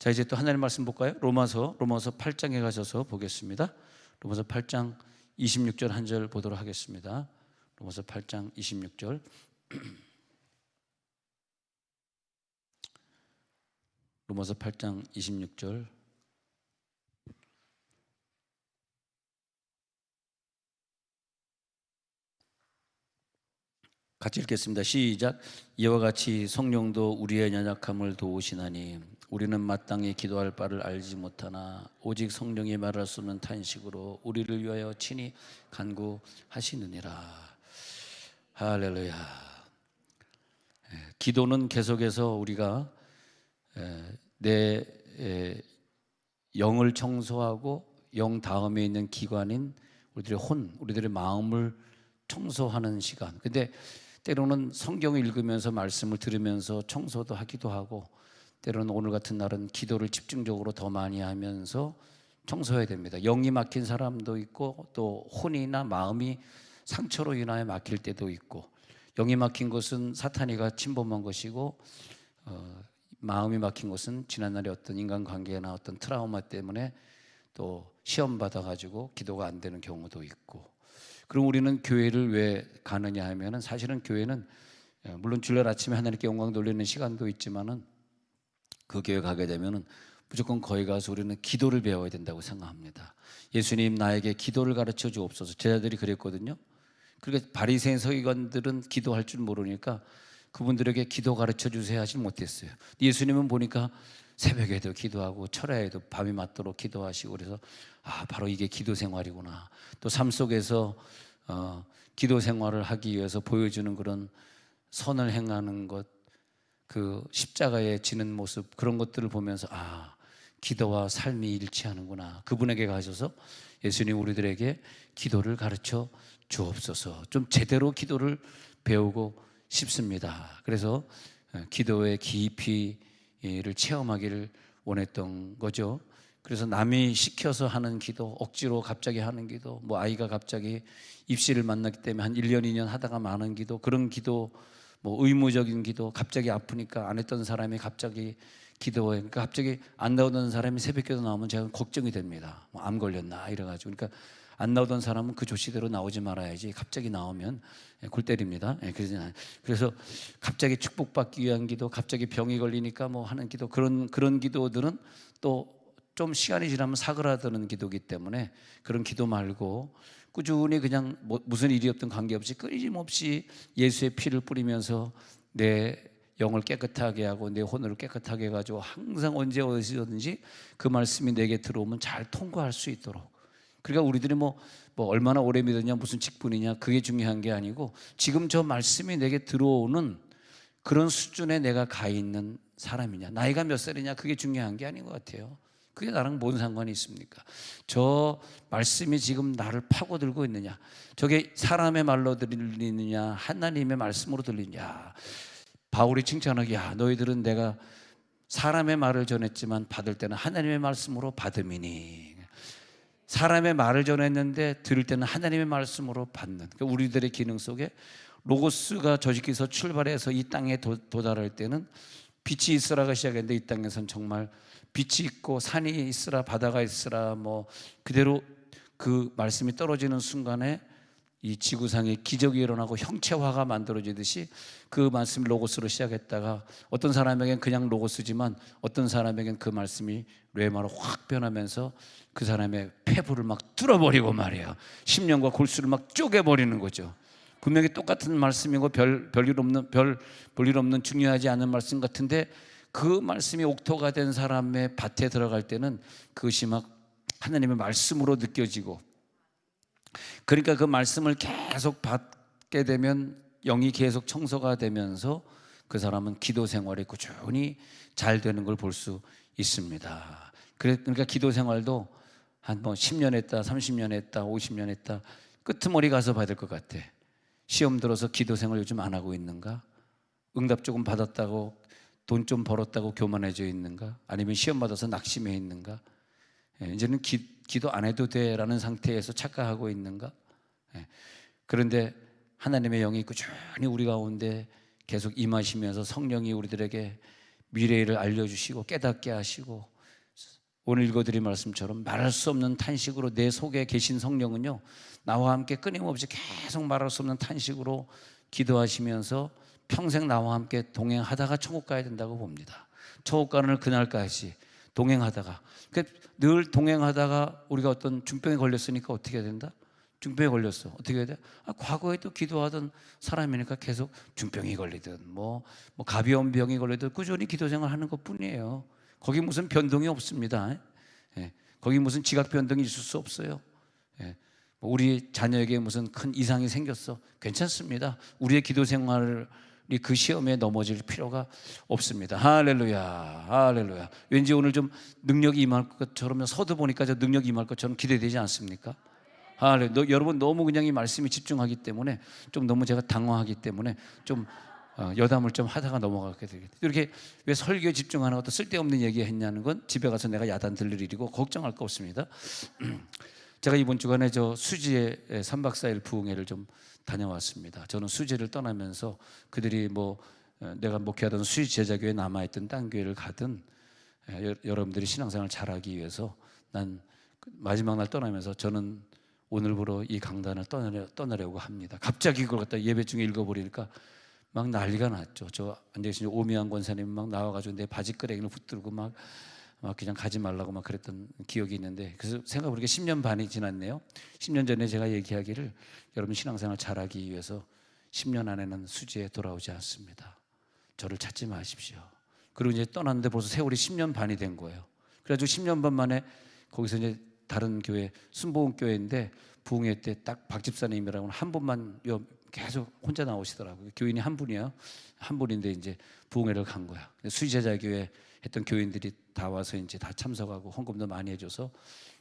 자, 이제 또 하나님 말씀 볼까요? 로마서 8장에 가셔서 보겠습니다. 로마서 8장 26절 한 절 보도록 하겠습니다. 로마서 8장 26절. 로마서 8장 26절. 같이 읽겠습니다. 시작. 이와 같이 성령도 우리의 연약함을 도우시나니 우리는 마땅히 기도할 바를 알지 못하나 오직 성령이 말할 수 없는 탄식으로 우리를 위하여 친히 간구하시느니라. 할렐루야. 기도는 계속해서 우리가 내 영을 청소하고 영 다음에 있는 기관인 우리들의 마음을 청소하는 시간. 근데 때로는 성경을 읽으면서 말씀을 들으면서 청소도 하기도 하고, 때로는 오늘 같은 날은 기도를 집중적으로 더 많이 하면서 청소해야 됩니다. 영이 막힌 사람도 있고, 또 혼이나 마음이 상처로 인하여 막힐 때도 있고, 영이 막힌 것은 사탄이가 침범한 것이고, 마음이 막힌 것은 지난날의 어떤 인간관계나 어떤 트라우마 때문에 또 시험 받아가지고 기도가 안 되는 경우도 있고. 그럼 우리는 교회를 왜 가느냐 하면은, 사실은 교회는 물론 주일 아침에 하나님께 영광 돌리는 시간도 있지만은 그 교회 가게 되면은 무조건 거기 가서 우리는 기도를 배워야 된다고 생각합니다. 예수님, 나에게 기도를 가르쳐 주옵소서. 제자들이 그랬거든요. 그러니까 바리새인 서기관들은 기도할 줄 모르니까 그분들에게 기도 가르쳐 주세요 하지 못했어요. 예수님은 보니까 새벽에도 기도하고 철야에도 밤이 맞도록 기도하시고, 그래서 바로 이게 기도 생활이구나. 또 삶 속에서 기도 생활을 하기 위해서 보여주는 그런 선을 행하는 것, 그 십자가에 지는 모습, 그런 것들을 보면서 기도와 삶이 일치하는구나. 그분에게 가셔서 예수님, 우리들에게 기도를 가르쳐 주옵소서. 좀 제대로 기도를 배우고 싶습니다. 그래서 기도의 깊이를 체험하기를 원했던 거죠. 그래서 남이 시켜서 하는 기도, 억지로 갑자기 하는 기도, 아이가 갑자기 입시를 만났기 때문에 한 1년, 2년 하다가 마는 기도, 그런 기도, 의무적인 기도, 갑자기 아프니까 안 했던 사람이 갑자기 기도해. 그러니까 갑자기 안 나오던 사람이 새벽기도 나오면 제가 걱정이 됩니다. 암 걸렸나 이래가지고. 그러니까 안 나오던 사람은 그 조치대로 나오지 말아야지. 갑자기 나오면 골 때립니다. 그래서 갑자기 축복받기 위한 기도, 갑자기 병이 걸리니까 하는 기도, 그런 기도들은 또 좀 시간이 지나면 사그라드는 기도이기 때문에 그런 기도 말고 꾸준히 그냥 무슨 일이 없든 관계없이 끊임없이 예수의 피를 뿌리면서 내 영을 깨끗하게 하고 내 혼을 깨끗하게 해가지고 항상 언제 어디서든지 그 말씀이 내게 들어오면 잘 통과할 수 있도록. 그러니까 우리들이 얼마나 오래 믿었냐, 무슨 직분이냐, 그게 중요한 게 아니고 지금 저 말씀이 내게 들어오는 그런 수준에 내가 가 있는 사람이냐, 나이가 몇 살이냐, 그게 중요한 게 아닌 것 같아요. 그게 나랑 뭔 상관이 있습니까? 저 말씀이 지금 나를 파고들고 있느냐, 저게 사람의 말로 들리느냐, 하나님의 말씀으로 들리느냐. 바울이 칭찬하기, 너희들은 내가 사람의 말을 전했지만 받을 때는 하나님의 말씀으로 받음이니. 사람의 말을 전했는데 들을 때는 하나님의 말씀으로 받는. 그러니까 우리들의 기능 속에 로고스가 저지기서 출발해서 이 땅에 도달할 때는 빛이 있으라가 시작했는데, 이 땅에선 정말 빛이 있고 산이 있으라, 바다가 있으라, 그대로 그 말씀이 떨어지는 순간에 이 지구상에 기적이 일어나고 형체화가 만들어지듯이 그 말씀이 로고스로 시작했다가 어떤 사람에겐 그냥 로고스지만 어떤 사람에겐 그 말씀이 레마로 확 변하면서 그 사람의 폐부를 막 뚫어버리고 말이에요. 심령과 골수를 막 쪼개버리는 거죠. 분명히 똑같은 말씀이고 별일 없는 중요하지 않은 말씀 같은데, 그 말씀이 옥토가 된 사람의 밭에 들어갈 때는 그것이 막 하나님의 말씀으로 느껴지고, 그러니까 그 말씀을 계속 받게 되면 영이 계속 청소가 되면서 그 사람은 기도 생활이 꾸준히 잘 되는 걸 볼 수 있습니다. 그러니까 기도 생활도 한 10년 했다, 30년 했다, 50년 했다, 끄트머리 가서 받을 것 같아. 시험 들어서 기도 생활 요즘 안 하고 있는가? 응답 조금 받았다고, 돈 좀 벌었다고 교만해져 있는가? 아니면 시험 받아서 낙심해 있는가? 이제는 기도 안 해도 돼라는 상태에서 착각하고 있는가? 그런데 하나님의 영이 꾸준히 우리 가운데 계속 임하시면서 성령이 우리들에게 미래를 알려주시고 깨닫게 하시고 오늘 읽어드린 말씀처럼 말할 수 없는 탄식으로 내 속에 계신 성령은요, 나와 함께 끊임없이 계속 말할 수 없는 탄식으로 기도하시면서 평생 나와 함께 동행하다가 천국 가야 된다고 봅니다. 천국 가는 그날까지 동행하다가, 그러니까 늘 동행하다가 우리가 어떤 중병에 걸렸으니까 어떻게 해야 된다? 중병에 걸렸어. 어떻게 해야 돼? 과거에 또 기도하던 사람이니까 계속 중병이 걸리든 가벼운 병이 걸리든 꾸준히 기도 생활하는 것뿐이에요. 거기 무슨 변동이 없습니다. 예. 거기 무슨 지각 변동이 있을 수 없어요. 예. 우리 자녀에게 무슨 큰 이상이 생겼어, 괜찮습니다. 우리의 기도 생활이 그 시험에 넘어질 필요가 없습니다. 할렐루야, 할렐루야. 왠지 오늘 좀 능력이 임할 것처럼, 서두 보니까 저 능력이 임할 것처럼 기대되지 않습니까? 여러분 너무 그냥 이 말씀에 집중하기 때문에 좀 너무 제가 당황하기 때문에 좀 여담을 좀 하다가 넘어가게 되겠다. 이렇게 왜 설교에 집중하는 것도 쓸데없는 얘기 했냐는 건 집에 가서 내가 야단 들릴 일이고 걱정할 거 없습니다. 제가 이번 주간에 저 수지에 3박 4일 부흥회를 좀 다녀왔습니다. 저는 수지를 떠나면서 그들이 내가 목회하던 수지 제자교회에 남아있던 딴 교회를 가든 여러분들이 신앙생활을 잘하기 위해서 난 마지막 날 떠나면서 저는 오늘부로 이 강단을 떠나려고 합니다. 갑자기 그걸 갖다 예배 중에 읽어버리니까 막 난리가 났죠. 저 앉아계신 오미안 권사님 막 나와가지고 내 바지끄레기를 붙들고 막 그냥 가지 말라고 막 그랬던 기억이 있는데, 그래서 생각해보니까 10년 반이 지났네요. 10년 전에 제가 얘기하기를 여러분 신앙생활 잘하기 위해서 10년 안에는 수지에 돌아오지 않습니다. 저를 찾지 마십시오. 그리고 이제 떠났는데 벌써 세월이 10년 반이 된 거예요. 그래가지고 10년 반 만에 거기서 이제 다른 교회, 순복음교회인데 부흥회 때 딱 박 집사님이라고 한 분만 계속 혼자 나오시더라고요. 교인이 한 분이에요. 한 분인데 이제 부흥회를 간 거야. 수지제자교회 했던 교인들이 다 와서 이제 다 참석하고 헌금도 많이 해줘서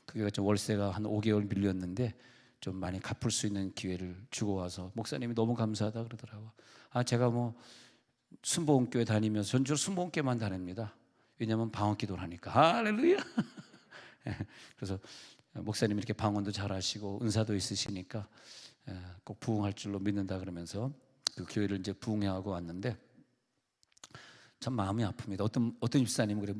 그게 좀 월세가 한 5개월 밀렸는데 좀 많이 갚을 수 있는 기회를 주고 와서 목사님이 너무 감사하다 그러더라고요. 제가 순복음교회 다니면서 전 주로 순복음교회만 다닙니다. 왜냐하면 방언기도를 하니까. 할렐루야. 그래서 목사님이 이렇게 방언도 잘하시고 은사도 있으시니까 꼭 부흥할 줄로 믿는다 그러면서 그 교회를 이제 부흥하고 왔는데 참 마음이 아픕니다. 어떤 집사님은 그래요.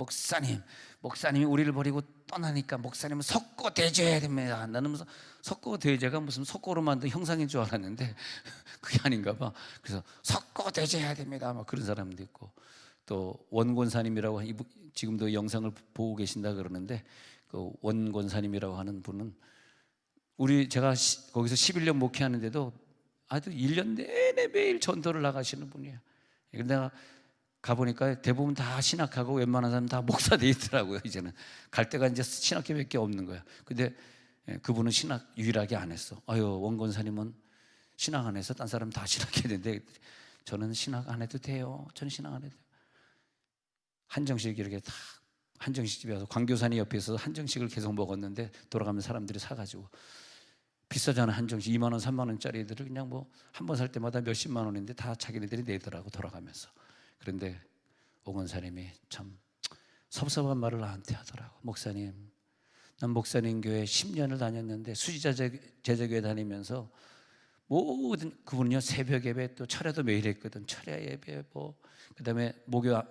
목사님이 우리를 버리고 떠나니까 목사님은 석고대죄해야 됩니다. 나는 무슨 석고대죄가 무슨 석고로 만든 형상인 줄 알았는데 그게 아닌가 봐. 그래서 석고대죄해야 됩니다. 막 그런 사람도 있고, 또 원권사님이라고 지금도 영상을 보고 계신다 그러는데, 그 원권사님이라고 하는 분은 제가 거기서 11년 목회하는데도 아주 1년 내내 매일 전도를 나가시는 분이에요. 그런데 내가 가보니까 대부분 다 신학하고 웬만한 사람 다 목사 돼 있더라고요. 이제는 갈 데가 이제 신학교밖에 없는 거야. 근데 그분은 신학 유일하게 안 했어. 원권사님은 신학 안 해서 딴 사람 다 신학해야 되는데 저는 신학 안 해도 돼요. 저는 신학 안 해도 돼요. 한정식 이렇게 다 한정식 집에 와서 광교산이 옆에 있어서 한정식을 계속 먹었는데 돌아가면 사람들이 사가지고, 비싸잖아 한정식 2만 원 3만 원짜리들을 그냥 한 번 살 때마다 몇십만 원인데 다 자기네들이 내더라고 돌아가면서. 그런데 오건사님이 참 섭섭한 말을 나한테 하더라고. 목사님, 난 목사님 교회 10년을 다녔는데 수지제자교회 다니면서 모든 그분은요 새벽 예배 또 철야도 매일 했거든. 철야 예배 그다음에 목요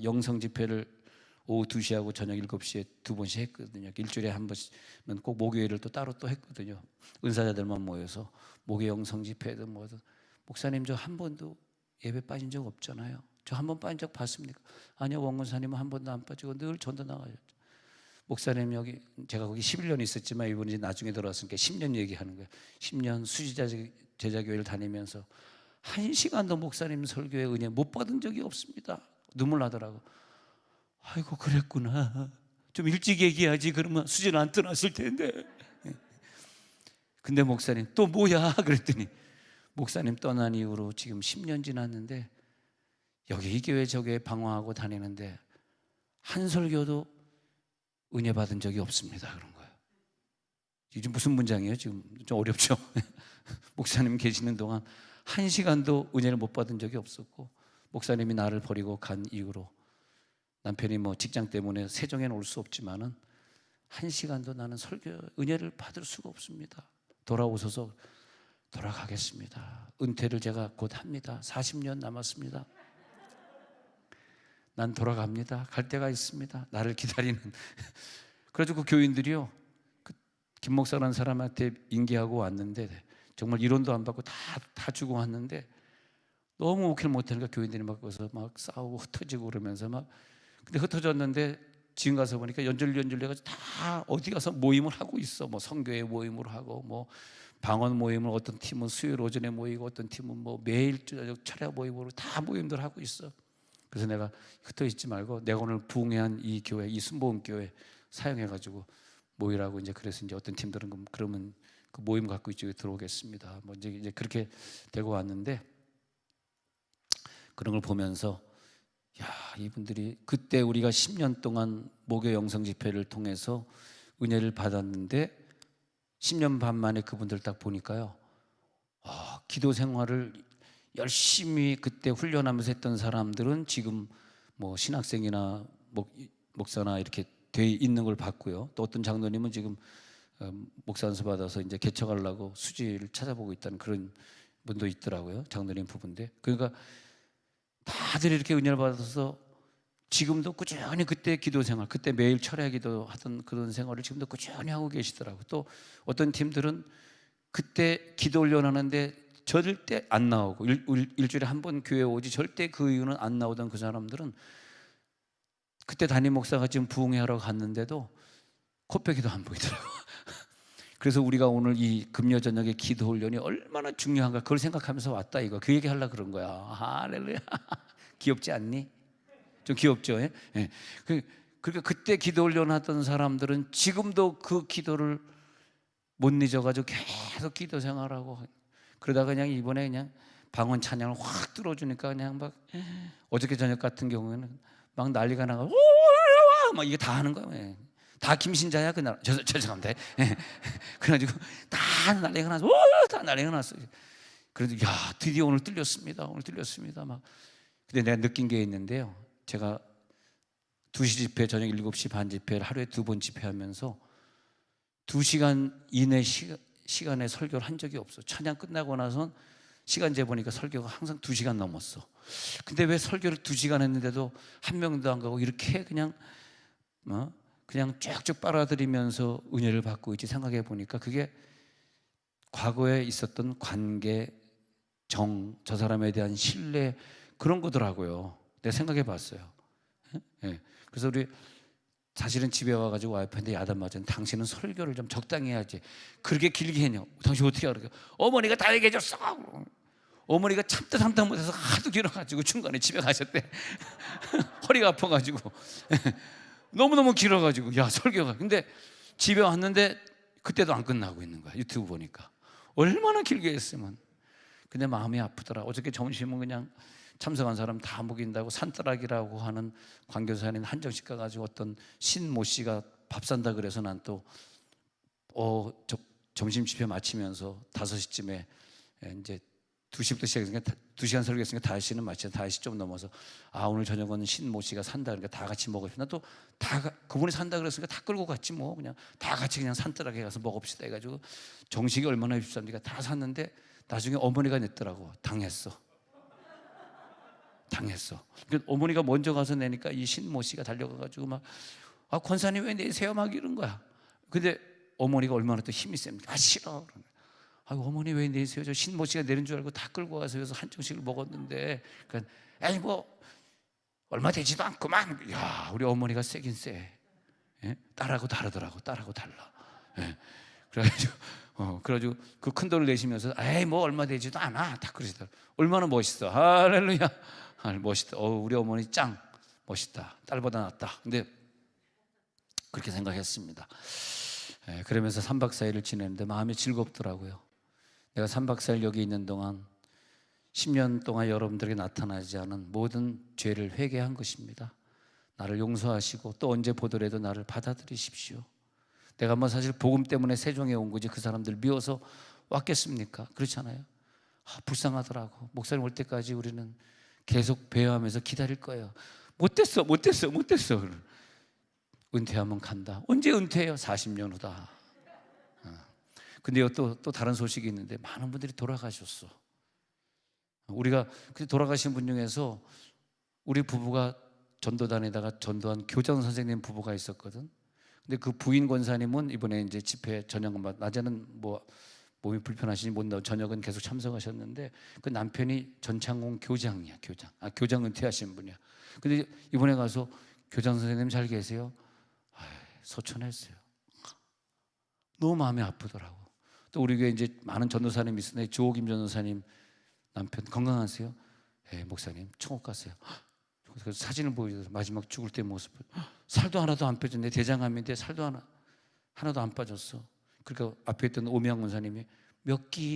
영성 집회를 오후 2시하고 저녁 7시에 2번씩 했거든요. 일주일에 한 번씩은 꼭 목요일을 또 따로 또 했거든요. 은사자들만 모여서 목요 영성 집회든 뭐든. 목사님 저 한 번도 예배 빠진 적 없잖아요. 저 한 번 빠진 적 봤습니까? 아니요, 원권사님은 한 번도 안 빠지고 늘 전도 나가요. 목사님 제가 거기 11년 있었지만 이분이 나중에 들어왔으니까 10년 얘기하는 거예요. 10년 수지제자교회를 다니면서 1시간도 목사님 설교에 은혜 못 받은 적이 없습니다. 눈물 나더라고. 아이고 그랬구나. 좀 일찍 얘기해야지. 그러면 수지는 안 떠났을 텐데. 근데 목사님 또 뭐야? 그랬더니 목사님 떠난 이후로 지금 10년 지났는데 여기 이 교회 저 교회 방황하고 다니는데 한 설교도 은혜 받은 적이 없습니다. 그런 거예요. 이게 무슨 문장이에요? 지금 좀 어렵죠? 목사님 계시는 동안 1시간도 은혜를 못 받은 적이 없었고, 목사님이 나를 버리고 간 이후로 남편이 직장 때문에 세종에는 올 수 없지만은 1시간도 나는 설교 은혜를 받을 수가 없습니다. 돌아오셔서 돌아가겠습니다. 은퇴를 제가 곧 합니다. 40년 남았습니다. 난 돌아갑니다. 갈 데가 있습니다. 나를 기다리는 그래가지고 그 교인들이요, 그 김 목사라는 사람한테 인계하고 왔는데 정말 이론도 안 받고 다 주고 왔는데 너무 목회를 못하니까 교인들이 막 거기서 막 싸우고 흩어지고 그러면서 막, 근데 흩어졌는데 지금 가서 보니까 연줄해가지고 다 어디 가서 모임을 하고 있어. 뭐 성교회 모임을 하고, 뭐 방언 모임을, 어떤 팀은 수요일 오전에 모이고, 어떤 팀은 뭐 매일 저녁 철야 모임으로 다 모임들 하고 있어. 그래서 내가 흩어 있지 말고 내가 오늘 부흥회한 이 교회, 이 순복음 교회 사용해가지고 모이라고 이제, 그래서 이제 어떤 팀들은 그러면 그 모임 갖고 이쪽에 들어오겠습니다. 뭐 이제 그렇게 되고 왔는데, 그런 걸 보면서 야, 이분들이 그때 우리가 10년 동안 목요 영성 집회를 통해서 은혜를 받았는데 10년 반 만에 그분들 딱 보니까요, 기도 생활을 열심히 그때 훈련하면서 했던 사람들은 지금 뭐 신학생이나 목사나 이렇게 돼 있는 걸 봤고요. 또 어떤 장로님은 지금 목사 안수 받아서 이제 개척하려고 수지를 찾아보고 있다는 그런 분도 있더라고요. 장로님 부부인데, 그러니까 다들 이렇게 은혜를 받아서 지금도 꾸준히 그때 기도 생활, 그때 매일 철야 기도 하던 그런 생활을 지금도 꾸준히 하고 계시더라고요. 또 어떤 팀들은 그때 기도 훈련하는데 절대 안 나오고, 일주일에 한 번 교회 오지 절대 그 이유는 안 나오던 그 사람들은 그때 담임 목사가 지금 부흥회 하러 갔는데도 코빼기도 안 보이더라고요. 그래서 우리가 오늘 이 금요 저녁에 기도 훈련이 얼마나 중요한가, 그걸 생각하면서 왔다 이거. 그 얘기 하려고 그런 거야. 할렐루야. 귀엽지 않니? 좀 귀엽죠? 예? 예. 그러니까 그때 기도 훈련하던 사람들은 지금도 그 기도를 못 잊어가지고 계속 기도 생활하고, 그러다가 그냥 이번에 그냥 방언 찬양을 확 들어주니까 그냥 막, 어저께 저녁 같은 경우에는 막 난리가 나고 막 이게 다 하는 거야. 예. 다 김신자야 그날. 죄송합니다. 예. 그래가지고 다 난리가 나서, 다 난리가 났어요. 그래도 야, 드디어 오늘 뚫렸습니다. 오늘 뚫렸습니다. 막. 근데 내가 느낀 게 있는데요. 제가 2시 집회, 저녁 7시 반 집회를 하루에 2번 집회하면서 2시간 이내 시간에 설교를 한 적이 없어. 찬양 끝나고 나선 시간 재보니까 설교가 항상 2시간 넘었어. 근데 왜 설교를 2시간 했는데도 한 명도 안 가고 이렇게 그냥 쭉쭉 빨아들이면서 은혜를 받고 있지 생각해 보니까 그게 과거에 있었던 관계, 저 사람에 대한 신뢰, 그런 거더라고요. 내가 생각해 봤어요. 예. 그래서 우리 사실은 집에 와가지고 와이프한테 야단 맞은, 당신은 설교를 좀 적당히 해야지. 그렇게 길게 했냐? 당신 어떻게 알아? 어머니가 다 얘기해줬어. 어머니가 참다 못해서 하도 길어가지고 중간에 집에 가셨대. 허리가 아파가지고 너무너무 길어가지고, 야, 설교가. 근데 집에 왔는데 그때도 안 끝나고 있는 거야. 유튜브 보니까 얼마나 길게 했으면. 근데 마음이 아프더라. 어저께 점심은 그냥 참석한 사람 다 먹인다고 산더락이라고 하는 광교사님 한정식 가가지고 어떤 신모 씨가 밥 산다 그래서 난 또 점심 집회 마치면서 5시쯤에 이제 2시부터 시작했으니까 2시간 설교했으니까 5시는 마치자. 5시 좀 넘어서 오늘 저녁은 신모 씨가 산다 그러니까 다 같이 먹읍시다. 또 그분이 산다 그랬으니까 다 끌고 갔지 뭐. 그냥 다 같이 그냥 산더락에 가서 먹읍시다 해가지고 정식이 얼마나 비쌉니까? 다 샀는데 나중에 어머니가 냈더라고. 당했어. 그러니까 어머니가 먼저 가서 내니까 이 신모 씨가 달려가가지고 막, 권사님 왜 내세요? 막 이런 거야. 근데 어머니가 얼마나 또 힘이 셉니까? 싫어. 어머니 왜 내세요? 저 신모 씨가 내린 줄 알고 다 끌고 가서 여기서 한정식을 먹었는데. 그러니까 뭐 얼마 되지도 않구만. 야, 우리 어머니가 세긴 세. 예? 딸하고 다르더라고. 딸하고 달라. 예. 그래가지고 그 큰 돈을 내시면서 뭐 얼마 되지도 않아. 다 그러시더라고. 얼마나 멋있어. 할렐루야. 멋있다. 우리 어머니 짱 멋있다. 딸보다 낫다. 근데 그렇게 생각했습니다. 그러면서 3박 4일을 지냈는데 마음이 즐겁더라고요. 내가 3박 4일 여기 있는 동안 10년 동안 여러분들에게 나타나지 않은 모든 죄를 회개한 것입니다. 나를 용서하시고 또 언제 보더라도 나를 받아들이십시오. 내가 사실 복음 때문에 세종에 온 거지 그 사람들 미워서 왔겠습니까? 그렇잖아요. 불쌍하더라고. 목사님 올 때까지 우리는 계속 배회하면서 기다릴 거예요. 못됐어. 은퇴하면 간다. 언제 은퇴해요? 40년 후다. 근데 또 다른 소식이 있는데 많은 분들이 돌아가셨어. 우리가 그때 돌아가신 분 중에서 우리 부부가 전도단에다가 전도한 교장 선생님 부부가 있었거든. 근데 그 부인 권사님은 이번에 이제 집회 저녁만, 낮에는 뭐 몸이 불편하시니 못 나오고 저녁은 계속 참석하셨는데, 그 남편이 전창공 교장이야. 교장 은퇴하신 분이야. 근데 이번에 가서 교장 선생님 잘 계세요? 소천했어요. 너무 마음이 아프더라고. 또 우리 교회 이제 많은 전도사님이 있었는데 조옥임 전도사님 남편 건강하세요? 예, 목사님 천국 갔어요. 그래서 사진을 보여줘서 마지막 죽을 때 모습을, 살도 하나도 안 빠졌네. 대장암인데 살도 하나도 안 빠졌어. 그러니까 앞에 있던 오미양 권사님이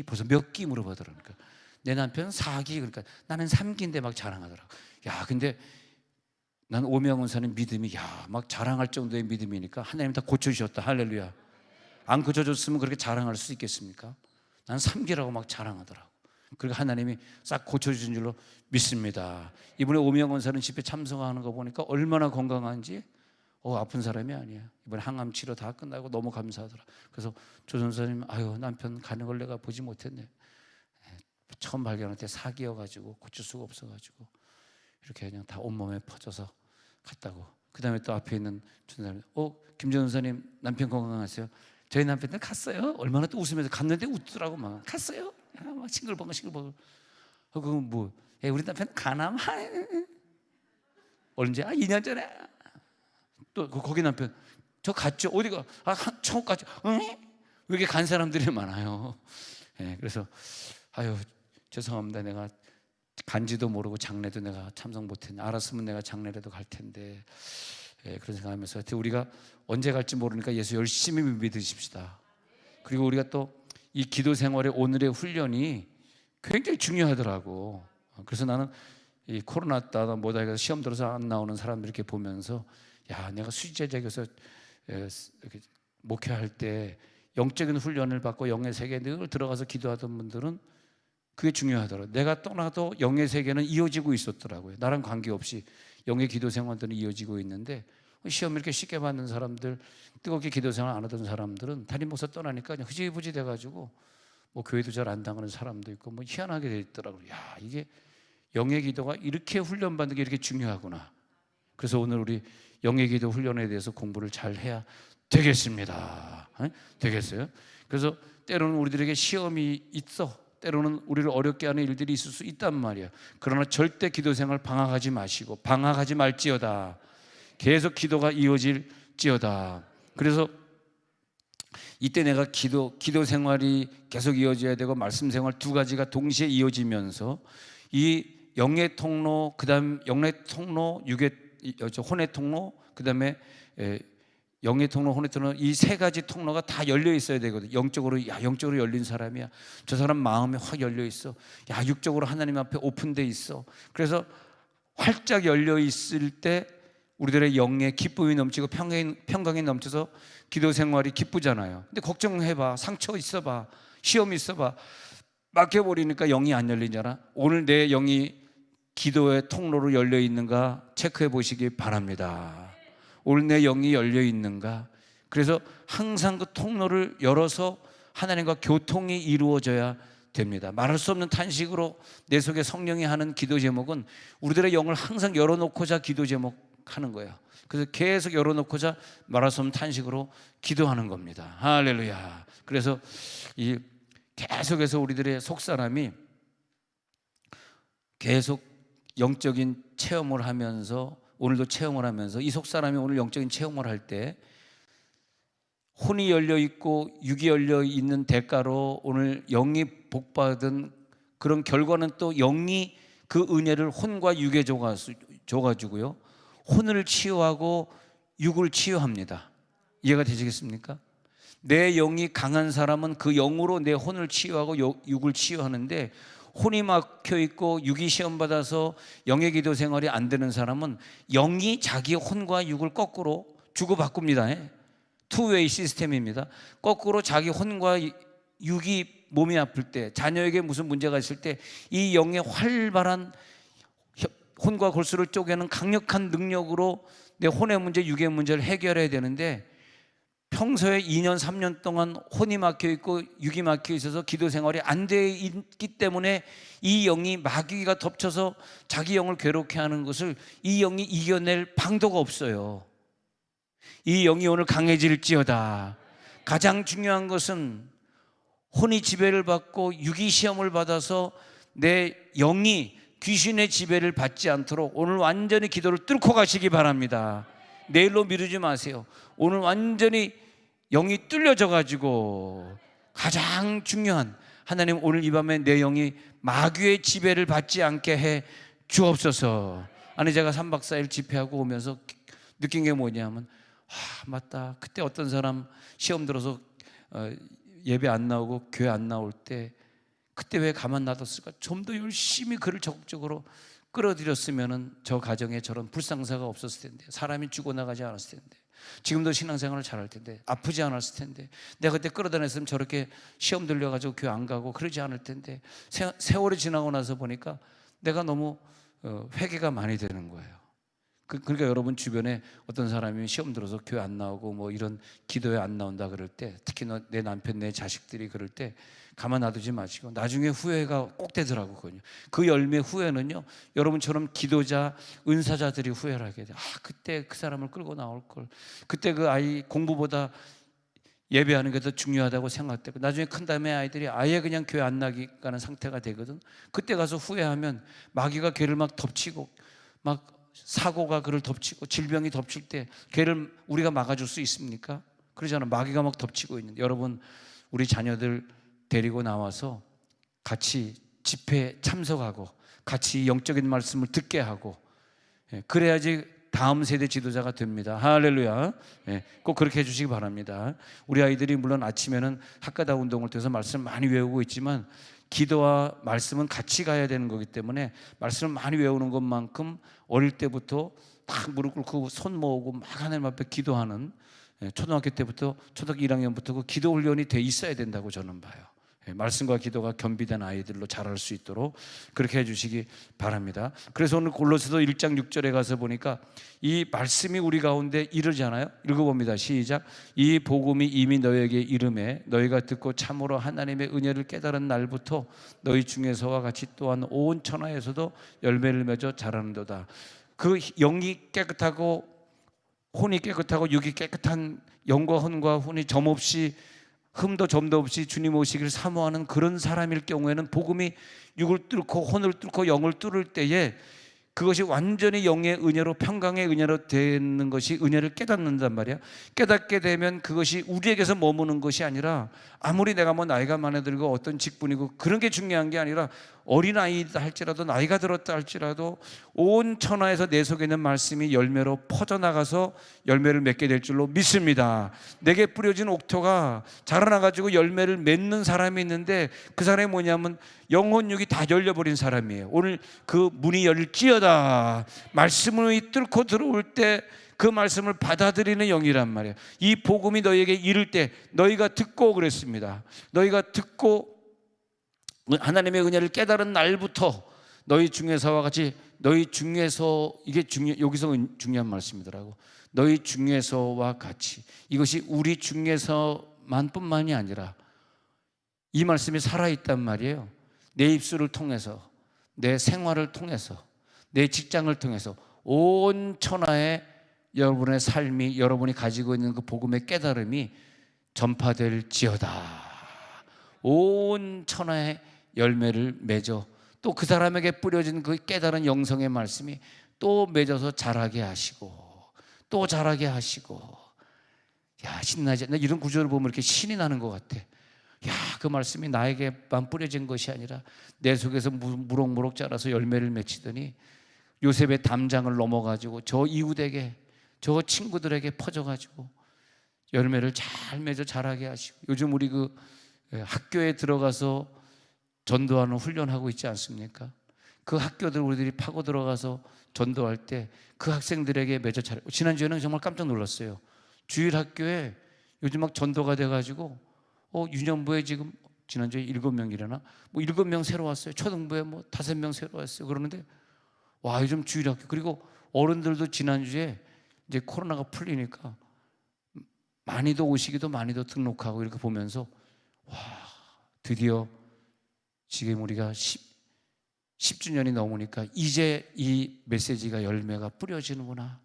벌써 몇 기 물어보더라고요. 그러니까 내 남편은 4기, 그러니까 나는 3기인데 막 자랑하더라고. 야, 근데 난 오미양 권사님 믿음이 막 자랑할 정도의 믿음이니까 하나님 다 고쳐주셨다. 할렐루야. 안 고쳐줬으면 그렇게 자랑할 수 있겠습니까? 난 3기라고 막 자랑하더라고. 그리고 하나님이 싹 고쳐주신 줄로 믿습니다. 이번에 오미양 권사님 집회 참석하는 거 보니까 얼마나 건강한지, 아픈 사람이 아니야. 이번에 항암 치료 다 끝나고 너무 감사하더라. 그래서 조 전사님, 남편 가는 걸 내가 보지 못했네. 처음 발견할 때 4기여가지고 고칠 수가 없어가지고 이렇게 그냥 다 온몸에 퍼져서 갔다고. 그 다음에 또 앞에 있는 전사님, 김 전사님 남편 건강하세요? 저희 남편은 갔어요. 얼마나 또 웃으면서 갔는데 웃더라고. 막 갔어요. 막 싱글벙글. 그건 뭐, 우리 남편 가남 언제? 2년 전에. 또 거기 남편, 저 갔죠. 어디가? 천국 갔죠. 응? 왜 이렇게 간 사람들이 많아요? 그래서 죄송합니다. 내가 간지도 모르고 장례도 내가 참석 못했네. 알았으면 내가 장례라도 갈 텐데. 그런 생각하면서 우리가 언제 갈지 모르니까 예수 열심히 믿으십시다. 그리고 우리가 또 이 기도 생활의 오늘의 훈련이 굉장히 중요하더라고. 그래서 나는 이 코로나 따다 뭐다 해서 시험 들어서 안 나오는 사람들 이렇게 보면서, 내가 수지제자에서 목회할 때 영적인 훈련을 받고 영의 세계에 늘 들어가서 기도하던 분들은 그게 중요하더라고요. 내가 떠나도 영의 세계는 이어지고 있었더라고요. 나랑 관계없이 영의 기도 생활들은 이어지고 있는데, 시험 이렇게 쉽게 받는 사람들, 뜨겁게 기도 생활 안 하던 사람들은 담임 목사 떠나니까 그냥 흐지부지 돼가지고 뭐 교회도 잘 안 당하는 사람도 있고 뭐 희한하게 돼 있더라고요. 이게 영의 기도가 이렇게 훈련받는 게 이렇게 중요하구나. 그래서 오늘 우리 영의 기도 훈련에 대해서 공부를 잘 해야 되겠습니다. 되겠어요? 그래서 때로는 우리들에게 시험이 있어. 때로는 우리를 어렵게 하는 일들이 있을 수 있단 말이야. 그러나 절대 기도 생활 방학하지 마시고, 방학하지 말지어다. 계속 기도가 이어질지어다. 그래서 이때 내가 기도 생활이 계속 이어져야 되고 말씀 생활 두 가지가 동시에 이어지면서 이 영의 통로, 그다음 영의 통로, 혼의 통로, 그다음에 영의 통로, 혼의 통로, 이 세 가지 통로가 다 열려 있어야 되거든. 영적으로 열린 사람이야. 저 사람 마음이 확 열려 있어. 육적으로 하나님 앞에 오픈돼 있어. 그래서 활짝 열려 있을 때 우리들의 영에 기쁨이 넘치고 평강이 넘쳐서 기도 생활이 기쁘잖아요. 근데 걱정해봐. 상처 있어봐. 시험이 있어봐. 막혀버리니까 영이 안 열리잖아. 오늘 내 영이 기도의 통로로 열려 있는가 체크해 보시기 바랍니다. 오늘 내 영이 열려 있는가. 그래서 항상 그 통로를 열어서 하나님과 교통이 이루어져야 됩니다. 말할 수 없는 탄식으로 내 속에 성령이 하는 기도 제목은 우리들의 영을 항상 열어놓고자 기도 제목 하는 거예요. 그래서 계속 열어놓고자 말할 수 없는 탄식으로 기도하는 겁니다. 할렐루야. 그래서 이 계속해서 우리들의 속사람이 계속 영적인 체험을 하면서, 오늘도 체험을 하면서, 이 속사람이 오늘 영적인 체험을 할 때 혼이 열려 있고 육이 열려 있는 대가로 오늘 영이 복받은 그런 결과는 또 영이 그 은혜를 혼과 육에 줘가지고요, 혼을 치유하고 육을 치유합니다. 이해가 되시겠습니까? 내 영이 강한 사람은 그 영으로 내 혼을 치유하고 육을 치유하는데, 혼이 막혀 있고 육이 시험 받아서 영의 기도 생활이 안 되는 사람은 영이 자기 혼과 육을 거꾸로 주고바꿉니다. 투웨이 시스템입니다. 거꾸로 자기 혼과 육이 몸이 아플 때, 자녀에게 무슨 문제가 있을 때 이 영의 활발한 혼과 골수를 쪼개는 강력한 능력으로 내 혼의 문제, 육의 문제를 해결해야 되는데, 평소에 2년, 3년 동안 혼이 막혀 있고 육이 막혀 있어서 기도 생활이 안 돼 있기 때문에 이 영이 마귀가 덮쳐서 자기 영을 괴롭게 하는 것을 이 영이 이겨낼 방도가 없어요. 이 영이 오늘 강해질지어다. 가장 중요한 것은 혼이 지배를 받고 육이 시험을 받아서 내 영이 귀신의 지배를 받지 않도록 오늘 완전히 기도를 뚫고 가시기 바랍니다. 내일로 미루지 마세요. 오늘 완전히 영이 뚫려져 가지고 가장 중요한, 하나님 오늘 이 밤에 내 영이 마귀의 지배를 받지 않게 해 주옵소서. 아니, 제가 3박 4일 집회하고 오면서 느낀 게 뭐냐면, 맞다, 그때 어떤 사람 시험 들어서 예배 안 나오고 교회 안 나올 때 그때 왜 가만 놔뒀을까? 좀 더 열심히 그를 적극적으로 끌어들였으면 저 가정에 저런 불상사가 없었을 텐데, 사람이 죽어나가지 않았을 텐데, 지금도 신앙생활을 잘할 텐데, 아프지 않았을 텐데, 내가 그때 끌어다녔으면 저렇게 시험 들려가지고 교회 안 가고 그러지 않을 텐데, 세월이 지나고 나서 보니까 내가 너무 회개가 많이 되는 거예요. 그러니까 여러분 주변에 어떤 사람이 시험 들어서 교회 안 나오고 뭐 이런 기도에 안 나온다 그럴 때, 특히 내 남편, 내 자식들이 그럴 때 가만 놔두지 마시고 나중에 후회가 꼭 되더라고요. 그 열매 후회는요, 여러분처럼 기도자, 은사자들이 후회를 하게 돼요. 그때 그 사람을 끌고 나올 걸, 그때 그 아이 공부보다 예배하는 게 더 중요하다고 생각되고, 나중에 큰 다음에 아이들이 아예 그냥 교회 안 나기 가는 상태가 되거든. 그때 가서 후회하면 마귀가 걔를 막 덮치고, 막 사고가 그를 덮치고 질병이 덮칠 때 걔를 우리가 막아줄 수 있습니까? 그러잖아. 마귀가 막 덮치고 있는데, 여러분 우리 자녀들 데리고 나와서 같이 집회에 참석하고 같이 영적인 말씀을 듣게 하고, 그래야지 다음 세대 지도자가 됩니다. 할렐루야. 꼭 그렇게 해주시기 바랍니다. 우리 아이들이 물론 아침에는 학가다 운동을 통해서 말씀을 많이 외우고 있지만, 기도와 말씀은 같이 가야 되는 거기 때문에 말씀을 많이 외우는 것만큼 어릴 때부터 딱 무릎 꿇고 손 모으고 막 하나님 앞에 기도하는, 초등학교 때부터, 초등학교 1학년부터 그 기도 훈련이 돼 있어야 된다고 저는 봐요. 말씀과 기도가 겸비된 아이들로 자랄 수 있도록 그렇게 해주시기 바랍니다. 그래서 오늘 골로새서 1장 6절에 가서 보니까 이 말씀이 우리 가운데 이르잖아요. 읽어봅니다. 시작. 이 복음이 이미 너에게 이름에 너희가 듣고 참으로 하나님의 은혜를 깨달은 날부터 너희 중에서와 같이 또한 온 천하에서도 열매를 맺어 자라는도다. 그 영이 깨끗하고 혼이 깨끗하고 육이 깨끗한 영과 혼과 혼이 점없이, 흠도 점도 없이 주님 오시기를 사모하는 그런 사람일 경우에는 복음이 육을 뚫고 혼을 뚫고 영을 뚫을 때에 그것이 완전히 영의 은혜로, 평강의 은혜로 되는 것이 은혜를 깨닫는단 말이야. 깨닫게 되면 그것이 우리에게서 머무는 것이 아니라, 아무리 내가 뭐 나이가 많아 들고 어떤 직분이고 그런 게 중요한 게 아니라, 어린아이다 할지라도 나이가 들었다 할지라도 온 천하에서 내 속에 있는 말씀이 열매로 퍼져나가서 열매를 맺게 될 줄로 믿습니다. 내게 뿌려진 옥토가 자라나가지고 열매를 맺는 사람이 있는데, 그 사람이 뭐냐면 영혼육이 다 열려버린 사람이에요. 오늘 그 문이 열릴지어다. 말씀을 뚫고 들어올 때 그 말씀을 받아들이는 영이란 말이에요. 이 복음이 너희에게 이를 때 너희가 듣고, 그랬습니다. 너희가 듣고 하나님의 은혜를 깨달은 날부터 너희 중에서와 같이, 너희 중에서, 이게 여기서 중요한 말씀이더라고. 너희 중에서와 같이, 이것이 우리 중에서만 뿐만이 아니라 이 말씀이 살아있단 말이에요. 내 입술을 통해서, 내 생활을 통해서, 내 직장을 통해서 온 천하에 여러분의 삶이, 여러분이 가지고 있는 그 복음의 깨달음이 전파될지어다. 온 천하에 열매를 맺어 또 그 사람에게 뿌려진 그 깨달은 영성의 말씀이 또 맺어서 자라게 하시고 또 자라게 하시고. 야, 신나지? 나 이런 구절을 보면 이렇게 신이 나는 것 같아. 야, 그 말씀이 나에게만 뿌려진 것이 아니라 내 속에서 무럭무럭 자라서 열매를 맺히더니 요셉의 담장을 넘어가지고 저 이웃에게, 저 친구들에게 퍼져가지고 열매를 잘 맺어 자라게 하시고. 요즘 우리 그 학교에 들어가서 전도하는 훈련하고 있지 않습니까? 그 학교들 우리들이 파고 들어가서 전도할 때 그 학생들에게 맺어 자라고. 지난주에는 정말 깜짝 놀랐어요. 주일 학교에 요즘 막 전도가 돼가지고 유년부에 지금 지난주에 7명이려나? 뭐 7명 새로 왔어요. 초등부에 뭐 5명 새로 왔어요. 그러는데 와, 요즘 주일 학교, 그리고 어른들도 지난주에 이제 코로나가 풀리니까 많이도 오시기도 많이도 등록하고 이렇게 보면서, 와, 드디어 지금 우리가 10주년이 넘으니까 이제 이 메시지가 열매가 뿌려지는구나.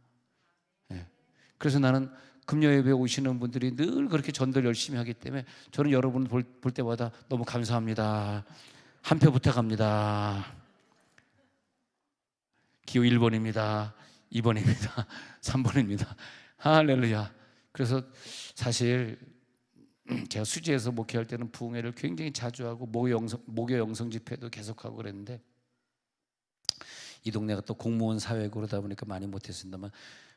그래서 나는 금요 예배 오시는 분들이 늘 그렇게 전도를 열심히 하기 때문에 저는 여러분 볼 때마다 너무 감사합니다. 한 표 부탁합니다. 기호 1번입니다. 2번입니다. 3번입니다. 할렐루야. 그래서 사실 제가 수지에서 목회할 때는 부흥회를 굉장히 자주 하고 목요 영성 집회도 계속하고 그랬는데 이 동네가 또 공무원 사회고 그러다 보니까 많이 못했습니다만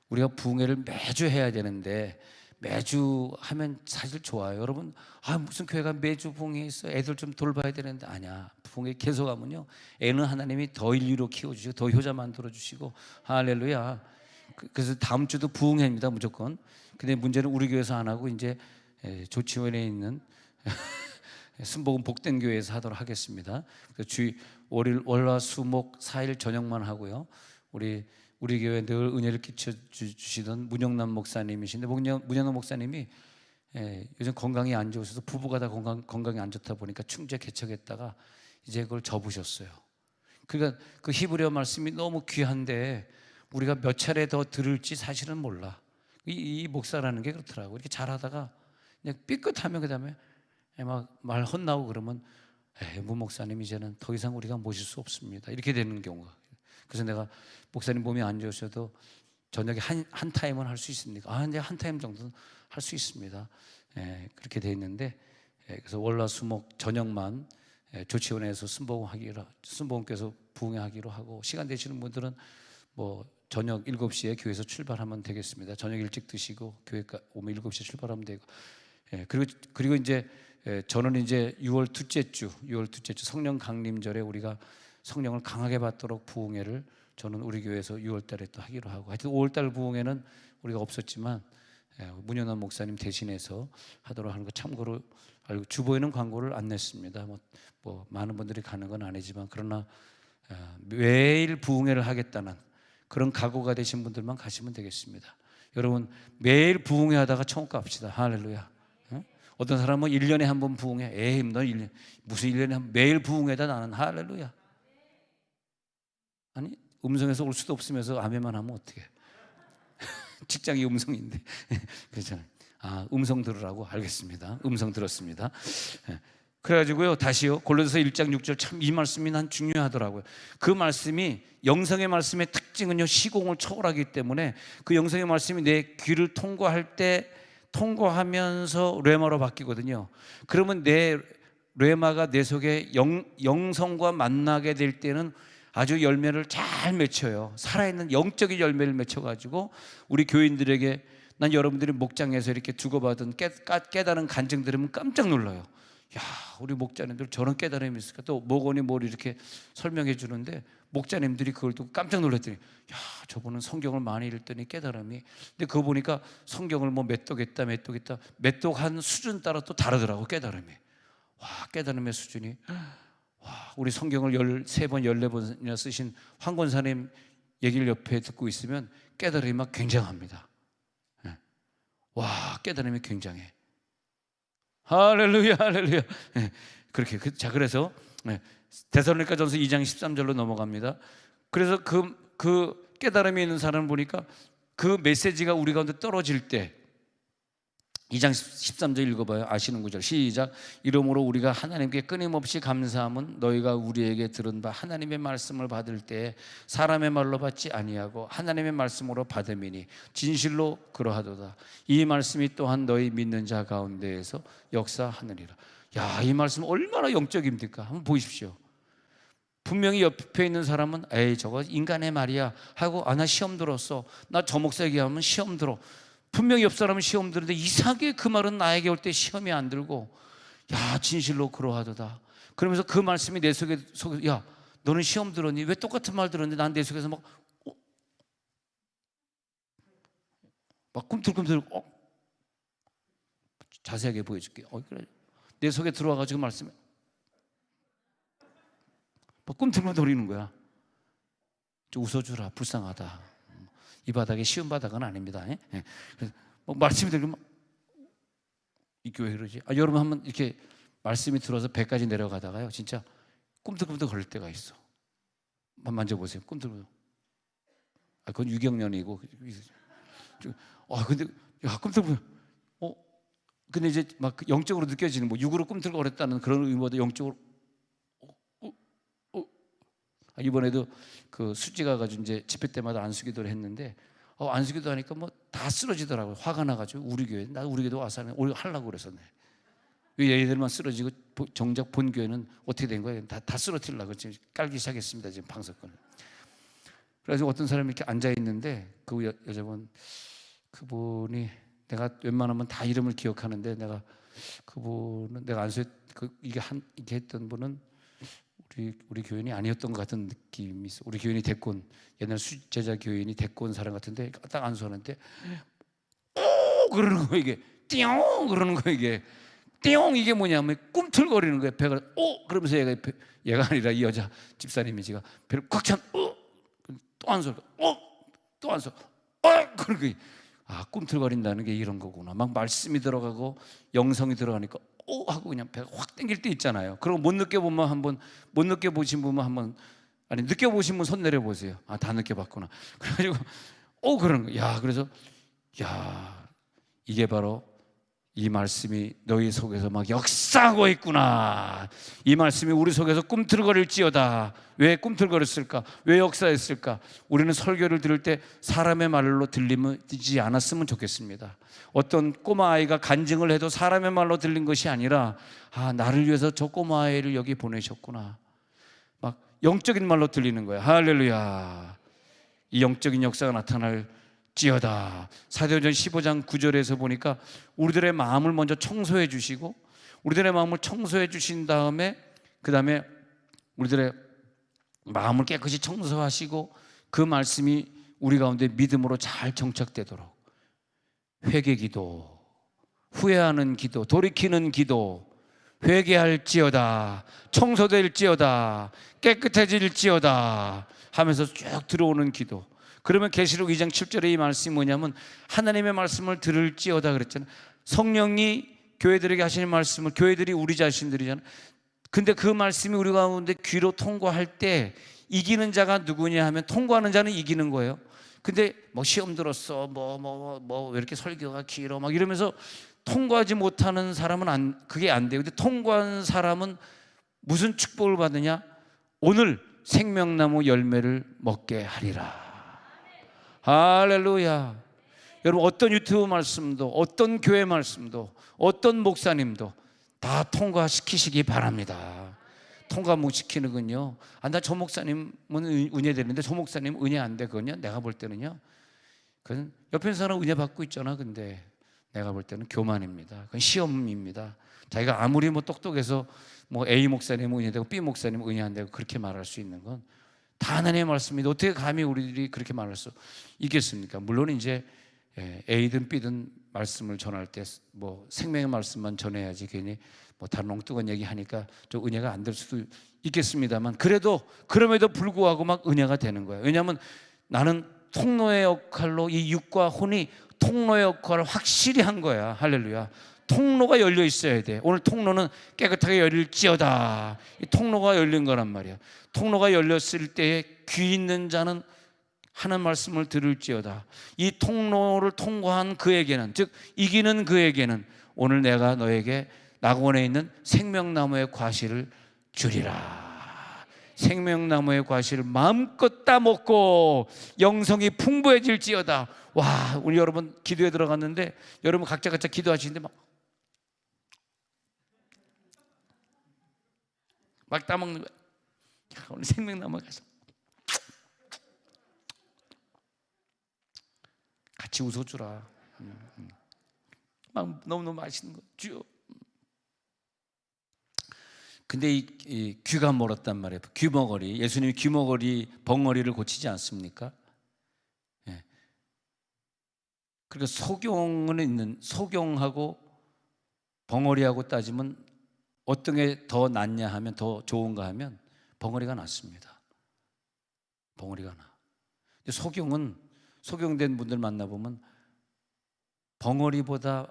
우리가 부흥회를 매주 해야 되는데 매주 하면 사실 좋아요. 여러분 무슨 교회가 매주 부흥회 있어? 애들 좀 돌봐야 되는데 아니야. 부흥회 계속 하면요 애는 하나님이 더 인류로 키워주시고 더 효자 만들어주시고 할렐루야. 그래서 다음 주도 부흥회입니다 무조건. 근데 문제는 우리 교회에서 안 하고 이제 조치원에 있는 순복음 복된 교회에서 하도록 하겠습니다. 월화 수목 4일 저녁만 하고요. 우리 교회에 늘 은혜를 끼쳐 주시던 문영남 목사님이신데 문영남 목사님이 요즘 건강이 안 좋으셔서 부부가 다 건강이 안 좋다 보니까 충재 개척했다가 이제 그걸 접으셨어요. 그러니까 그 히브리어 말씀이 너무 귀한데 우리가 몇 차례 더 들을지 사실은 몰라. 이 목사라는 게 그렇더라고. 이렇게 잘하다가 그냥 삐끗하면 그다음에 막 말 혼나고 그러면 문 목사님 이제는 더 이상 우리가 모실 수 없습니다. 이렇게 되는 경우가. 그래서 내가 목사님 몸이 안 좋으셔도 저녁에 한 타임은 할 수 있습니까? 이제 한 타임 정도는 할 수 있습니다. 그렇게 돼 있는데 그래서 월화수목 저녁만 조치원에서 순복음께서 부흥하기로 하고 시간 되시는 분들은 뭐 저녁 7시에 교회에서 출발하면 되겠습니다. 저녁 일찍 드시고 교회 오면 7시에 출발하면 되고 그리고 이제 저는 이제 6월 둘째 주 성령 강림절에 우리가 성령을 강하게 받도록 부흥회를 저는 우리 교회에서 6월 달에 또 하기로 하고 하여튼 5월 달 부흥회는 우리가 없었지만 문현환 목사님 대신해서 하도록 하는 거 참고로 알고 주보에는 광고를 안 냈습니다. 뭐 많은 분들이 가는 건 아니지만 그러나 매일 부흥회를 하겠다는 그런 각오가 되신 분들만 가시면 되겠습니다. 여러분 매일 부흥회 하다가 천국 갑시다. 할렐루야. 어떤 사람은 1년에 한 번 부흥회. 너 무슨 1년에 한 번 매일 부흥회다 나는. 할렐루야. 아니 음성에서 올 수도 없으면서 아멘만 하면 어떡해. 직장이 음성인데 그렇잖아요. 음성 들으라고. 알겠습니다. 음성 들었습니다. 그래가지고요 다시요 골로새서 1장 6절 참 이 말씀이 난 중요하더라고요. 그 말씀이 영성의 말씀의 특징은요 시공을 초월하기 때문에 그 영성의 말씀이 내 귀를 통과하면서 뢰마로 바뀌거든요. 그러면 내 뢰마가 내 속에 영성과 만나게 될 때는 아주 열매를 잘 맺혀요. 살아있는 영적인 열매를 맺혀가지고 우리 교인들에게 난 여러분들이 목장에서 이렇게 주고받은 깨달은 간증 들으면 깜짝 놀라요. 야, 우리 목자님들 저런 깨달음이 있을까? 또 목원이 뭘 이렇게 설명해 주는데 목자님들이 그걸 듣고 깜짝 놀랐더니 야, 저분은 성경을 많이 읽더니 깨달음이. 근데 그거 보니까 성경을 뭐 몇 독했다 몇 독한 수준 따라 또 다르더라고 깨달음이. 와, 깨달음의 수준이. 와, 우리 성경을 13번, 14번이나 쓰신 황 권사님 얘기를 옆에 듣고 있으면 깨달음이 막 굉장합니다. 와, 깨달음이 굉장해. 할렐루야, 할렐루야. 그렇게 그래서 데살로니가전서 2장 13절로 넘어갑니다. 그래서 그 깨달음이 있는 사람을 보니까 그 메시지가 우리 가운데 떨어질 때 2장 13절 읽어봐요. 아시는 구절 시작. 이러므로 우리가 하나님께 끊임없이 감사함은 너희가 우리에게 들은 바 하나님의 말씀을 받을 때 사람의 말로 받지 아니하고 하나님의 말씀으로 받음이니 진실로 그러하도다. 이 말씀이 또한 너희 믿는 자 가운데에서 역사하느니라. 야, 이 말씀 얼마나 영적입니까? 한번 보십시오. 분명히 옆에 있는 사람은 에이 저거 인간의 말이야 하고 나 시험 들었어. 나 저 목사 얘기하면 시험 들어. 분명히 옆 사람은 시험 들는데 이상하게 그 말은 나에게 올 때 시험이 안 들고 야 진실로 그러하도다. 그러면서 그 말씀이 내 속에 야 너는 시험 들었니? 왜 똑같은 말 들었는데 난 내 속에서 막 꿈틀꿈틀 자세하게 보여줄게. 그래. 내 속에 들어와가지고 말씀해 막 꿈틀꿈틀거리는 거야. 좀 웃어주라. 불쌍하다. 이 바닥이 쉬운 바닥은 아닙니다. 그래서 말씀이 들으면 이 교회 그러지. 여러분 한번 이렇게 말씀이 들어서 배까지 내려가다가요, 진짜 꿈틀꿈틀 걸릴 때가 있어. 한번 만져보세요. 꿈틀꿈틀. 그건 유경련이고. 근데 야, 꿈틀거려. 근데 이제 막 영적으로 느껴지는, 뭐 육으로 꿈틀거렸다는 그런 의미보다 영적으로 이번에도 그 수지 가가지고 이제 집회 때마다 안수기도를 했는데 안수기도 하니까 뭐 다 쓰러지더라고요. 화가 나가지고 우리 교회, 나 우리 교회도 와서 하려고 그랬었네. 왜 얘들만 쓰러지고 정작 본 교회는 어떻게 된 거예요? 다 쓰러뜨리려고 지금 깔기 시작했습니다. 지금 방석권을. 그래서 어떤 사람이 이렇게 앉아 있는데 그 여자분, 그분이 내가 웬만하면 다 이름을 기억하는데 그분은 내가 안수했 이게 했던 분은 우리 교인이 아니었던 것 같은 느낌이 있어. 우리 교인이 대권, 옛날 수제자 교인이 대권 사람 같은데 딱 안수하는데 그러는 거, 이게 띠용 그러는 거, 이게 띠용, 이게 뭐냐면 꿈틀거리는 거예요. 배가 그러면서 얘가 아니라 이 여자 집사님이 제가 배를 꽉 찬 또 안수, 또 안수, 그런 거. 꿈틀거린다는 게 이런 거구나. 막 말씀이 들어가고 영성이 들어가니까 하고 그냥 배가 확 땡길 때 있잖아요. 그리고 못 느껴보신 분은 한번, 아니 느껴보신 분 손 내려보세요. 다 느껴봤구나. 그래가지고 그러는 거야. 그래서 이게 바로 이 말씀이 너희 속에서 막 역사하고 있구나. 이 말씀이 우리 속에서 꿈틀거릴지어다. 왜 꿈틀거렸을까? 왜 역사했을까? 우리는 설교를 들을 때 사람의 말로 들리지 않았으면 좋겠습니다. 어떤 꼬마아이가 간증을 해도 사람의 말로 들린 것이 아니라 나를 위해서 저 꼬마아이를 여기 보내셨구나, 막 영적인 말로 들리는 거야. 할렐루야. 이 영적인 역사가 나타날 지어다. 사도행전 15장 9절에서 보니까 우리들의 마음을 먼저 청소해 주시고, 우리들의 마음을 청소해 주신 다음에 그 다음에 우리들의 마음을 깨끗이 청소하시고 그 말씀이 우리 가운데 믿음으로 잘 정착되도록 회개기도, 후회하는 기도, 돌이키는 기도, 회개할지어다, 청소될지어다, 깨끗해질지어다 하면서 쭉 들어오는 기도. 그러면 계시록 2장 7절에 이 말씀이 뭐냐면 하나님의 말씀을 들을지어다 그랬잖아요. 성령이 교회들에게 하시는 말씀을, 교회들이 우리 자신들이잖아요. 근데 그 말씀이 우리 가운데 귀로 통과할 때 이기는 자가 누구냐 하면, 통과하는 자는 이기는 거예요. 근데 뭐 시험 들었어, 왜 이렇게 설교가 길어 막 이러면서 통과하지 못하는 사람은 그게 안 돼요. 근데 통과한 사람은 무슨 축복을 받느냐? 오늘 생명나무 열매를 먹게 하리라. 할렐루야. 여러분, 어떤 유튜브 말씀도, 어떤 교회 말씀도, 어떤 목사님도 다 통과시키시기 바랍니다. 통과 못 시키는 건요, 나 저 목사님은 은혜 되는데 저 목사님은 은혜 안 돼, 그건요, 내가 볼 때는요, 그건 옆에 있는 사람 은혜 받고 있잖아. 근데 내가 볼 때는 교만입니다. 그건 시험입니다. 자기가 아무리 똑똑해서 A 목사님은 은혜 되고 B 목사님은 은혜 안 되고 그렇게 말할 수 있는 건 다 하나님의 말씀입니다. 어떻게 감히 우리들이 그렇게 말할 수 있겠습니까? 물론 이제 A든 B든 말씀을 전할 때 생명의 말씀만 전해야지 괜히 다른 엉뚱한 얘기 하니까 좀 은혜가 안 될 수도 있겠습니다만, 그럼에도 불구하고 막 은혜가 되는 거예요. 왜냐하면 나는 통로의 역할로, 이 육과 혼이 통로의 역할을 확실히 한 거야. 할렐루야. 통로가 열려 있어야 돼. 오늘 통로는 깨끗하게 열릴지어다. 이 통로가 열린 거란 말이야. 통로가 열렸을 때에 귀 있는 자는 하는 말씀을 들을지어다. 이 통로를 통과한 그에게는, 즉 이기는 그에게는 오늘 내가 너에게 낙원에 있는 생명나무의 과실을 주리라. 생명나무의 과실을 마음껏 따먹고 영성이 풍부해질지어다. 와, 우리 여러분 기도에 들어갔는데 여러분 각자 기도하시는데 막 따먹는 거야. 오늘 생명나무에 가서 같이 웃어주라. 막 너무너무 맛있는 거 주여. 근데 이 귀가 멀었단 말이에요. 귀머거리. 예수님이 귀머거리, 벙어리를 고치지 않습니까? 예. 그러니까 소경하고 벙어리하고 따지면 어떤 게 더 낫냐 하면, 더 좋은가 하면 벙어리가 낫습니다. 벙어리가 나. 근데 소경된 분들 만나보면 벙어리보다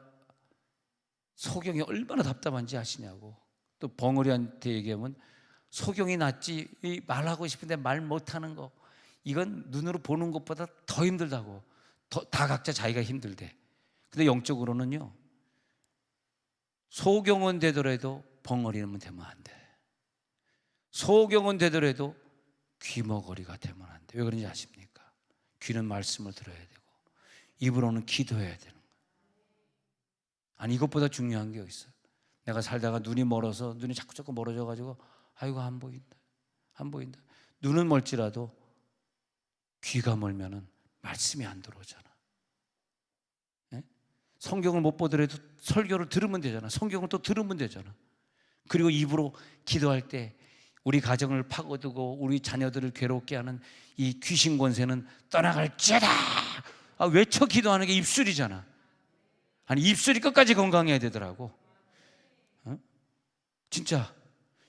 소경이 얼마나 답답한지 아시냐고. 또 벙어리한테 얘기하면 소경이 낫지, 말하고 싶은데 말 못하는 거, 이건 눈으로 보는 것보다 더 힘들다고. 다 각자 자기가 힘들대. 근데 영적으로는요, 소경은 되더라도 벙어리는 되면 안 돼. 소경은 되더라도 귀머거리가 되면 안 돼. 왜 그런지 아십니까? 귀는 말씀을 들어야 되고 입으로는 기도해야 되는 거예요. 아니, 이것보다 중요한 게 있어요. 내가 살다가 눈이 멀어서, 눈이 자꾸 멀어져 가지고 아이고 안 보인다, 안 보인다. 눈은 멀지라도 귀가 멀면은 말씀이 안 들어오잖아. 네? 성경을 못 보더라도 설교를 들으면 되잖아. 성경을 또 들으면 되잖아. 그리고 입으로 기도할 때 우리 가정을 파고들고 우리 자녀들을 괴롭게 하는 이 귀신 권세는 떠나갈지어다. 외쳐 기도하는 게 입술이잖아. 아니, 입술이 끝까지 건강해야 되더라고. 진짜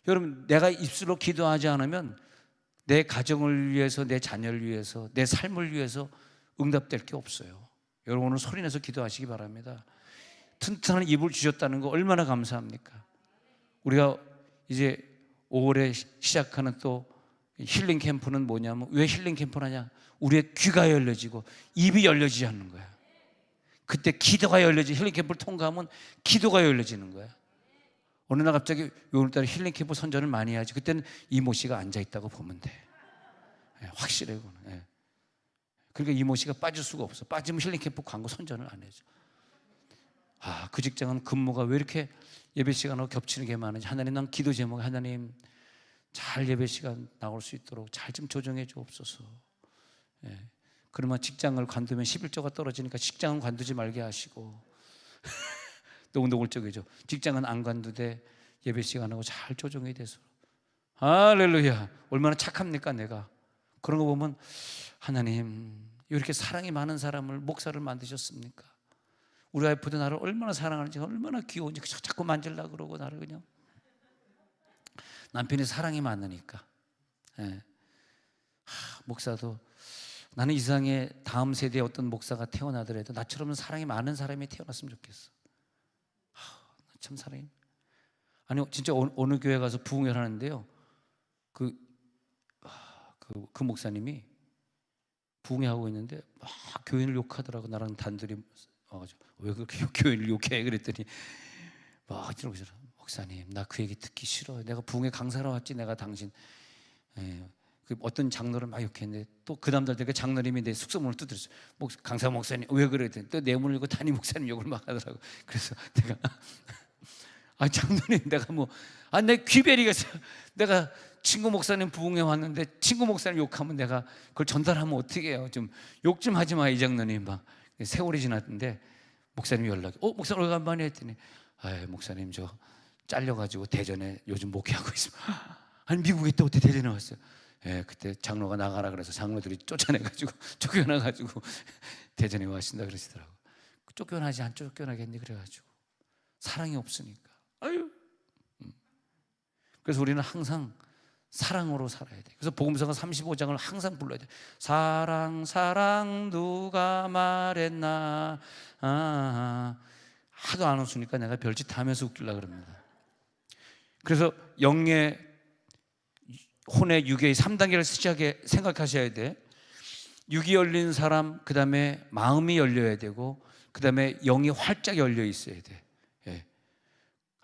여러분, 내가 입술로 기도하지 않으면 내 가정을 위해서, 내 자녀를 위해서, 내 삶을 위해서 응답될 게 없어요. 여러분, 오늘 소리내서 기도하시기 바랍니다. 튼튼한 입을 주셨다는 거 얼마나 감사합니까? 우리가 이제 5월에 시작하는 또 힐링 캠프는 뭐냐면, 왜 힐링 캠프를 하냐? 우리의 귀가 열려지고 입이 열려지지 않는 거야. 그때 기도가 열려지. 힐링 캠프를 통과하면 기도가 열려지는 거야. 어느 날 갑자기 오늘따라 힐링 캠프 선전을 많이 해야지. 그때는 이모 씨가 앉아 있다고 보면 돼. 확실해 그거는. 그러니까 이모 씨가 빠질 수가 없어. 빠지면 힐링 캠프 광고 선전을 안 해줘. 그 직장은 근무가 왜 이렇게 예배 시간하고 겹치는 게 많은지. 하나님, 난 기도 제목, 하나님 잘 예배 시간 나올 수 있도록 잘 좀 조정해 주옵소서. 그러면 직장을 관두면 11조가 떨어지니까 직장은 관두지 말게 하시고 노골적이죠. 직장은 안 관두되 예배 시간하고 잘 조정이 돼서. 할렐루야. 얼마나 착합니까 내가. 그런 거 보면 하나님, 이렇게 사랑이 많은 사람을 목사를 만드셨습니까? 우리 와이프도 나를 얼마나 사랑하는지, 얼마나 귀여운지 자꾸 만질라 그러고 나를 그냥. 남편이 사랑이 많으니까. 목사도, 나는 이 세상에 다음 세대에 어떤 목사가 태어나더라도 나처럼 사랑이 많은 사람이 태어났으면 좋겠어. 참 사랑이. 아니, 진짜 어느 교회 가서 부흥회를 하는데요, 그 목사님이 부흥회 하고 있는데 막 교인을 욕하더라고. 나랑 단둘이 와가지고, 왜 그렇게 교인을 욕해? 그랬더니 막 이러고 있어요. 목사님, 나 그 얘기 듣기 싫어요. 내가 부흥회 강사로 왔지. 내가 당신 그 어떤 장로를 막 욕했는데, 또 그 다음날 되니까 장로님이 내 숙소문을 두드렸어요. 강사 목사님 왜 그랬더니 또 내 문을 열고 담임 목사님 욕을 막 하더라고. 그래서 내가 장로님, 내가 내 귀베리겠어요. 내가 친구 목사님 부흥회 왔는데 친구 목사님 욕하면 내가 그걸 전달하면 어떻게 해요? 좀 욕 좀 하지 마, 이 장로님. 막 세월이 지났는데 목사님 연락이, 목사님 오랜만에 했더니, 목사님 저 잘려가지고 대전에 요즘 목회하고 있습니다. 아니, 미국에 또 어떻게 대전에 왔어요? 그때 장로가 나가라 그래서 장로들이 쫓아내가지고 쫓겨나가지고 대전에 와신다 그러시더라고. 쫓겨나지 안 쫓겨나겠니? 그래가지고 사랑이 없으니까. 그래서 우리는 항상 사랑으로 살아야 돼. 그래서 복음서가 35장을 항상 불러야 돼. 사랑 사랑 누가 말했나. 하도 안 웃으니까 내가 별짓 다 하면서 웃기려고 그럽니다. 그래서 영의, 혼의, 육의 3단계를 시작해 생각하셔야 돼. 육이 열린 사람, 그 다음에 마음이 열려야 되고, 그 다음에 영이 활짝 열려 있어야 돼.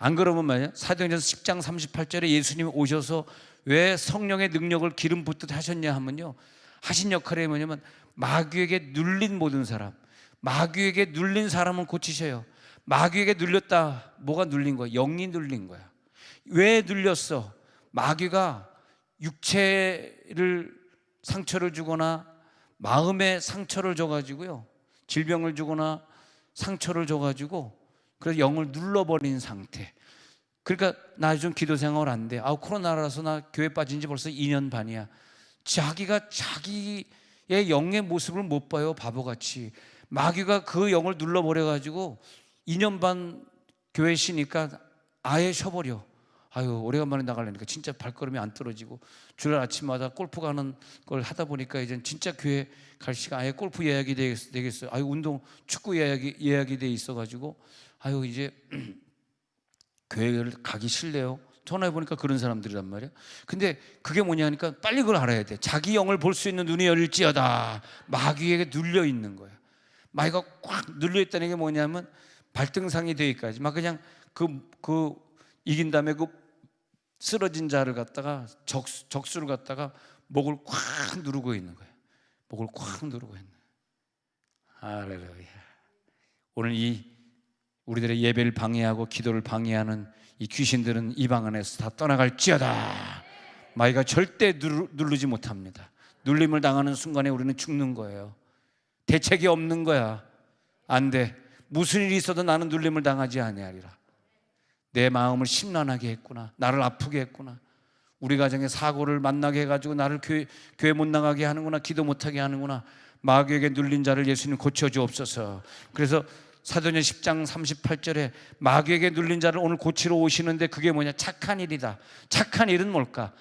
안 그러면 말이야, 사도행전서 10장 38절에 예수님이 오셔서 왜 성령의 능력을 기름 붓듯 하셨냐 하면요, 하신 역할이 뭐냐면 마귀에게 눌린 모든 사람, 마귀에게 눌린 사람은 고치셔요. 마귀에게 눌렸다. 뭐가 눌린 거야? 영이 눌린 거야. 왜 눌렸어? 마귀가 육체를 상처를 주거나 마음에 상처를 줘가지고요, 질병을 주거나 상처를 줘가지고 그래서 영을 눌러버린 상태. 그러니까 나 요즘 기도 생활 안 돼. 코로나라서 나 교회 빠진 지 벌써 2년 반이야. 자기가 자기의 영의 모습을 못 봐요, 바보같이. 마귀가 그 영을 눌러버려가지고 2년 반 교회 쉬니까 아예 쉬어버려. 오래간만에 나가려니까 진짜 발걸음이 안 떨어지고, 주일 아침마다 골프 가는 걸 하다 보니까 이제 진짜 교회 갈 시간, 아예 골프 예약이 되겠어요. 운동 축구 예약이 돼 있어가지고 이제 교회를 가기 싫네요. 전화해 보니까 그런 사람들이란 말이야. 근데 그게 뭐냐 하니까 빨리 그걸 알아야 돼. 자기 영을 볼 수 있는 눈이 열릴지어다. 마귀에게 눌려 있는 거야. 마귀가 꽉 눌려있다는 게 뭐냐면 발등상이 되기까지 막 그냥 그 이긴 다음에 그 쓰러진 자를 갖다가 적수를 갖다가 목을 꽉 누르고 있는 거예요. 목을 꽉 누르고 있는 거예요. 할렐루야. 오늘 이 우리들의 예배를 방해하고 기도를 방해하는 이 귀신들은 이 방 안에서 다 떠나갈지어다. 마귀가 절대 누르지 못합니다. 눌림을 당하는 순간에 우리는 죽는 거예요. 대책이 없는 거야. 안 돼. 무슨 일이 있어도 나는 눌림을 당하지 아니하리라. 내 마음을 심란하게 했구나. 나를 아프게 했구나. 우리 가정에 사고를 만나게 해가지고 나를 교회 못 나가게 하는구나. 기도 못하게 하는구나. 마귀에게 눌린 자를 예수님 고쳐주옵소서. 그래서 사도행전 10장 38절에 마귀에게 눌린 자를 오늘 고치러 오시는데 그게 뭐냐? 착한 일이다. 착한 일은 뭘까?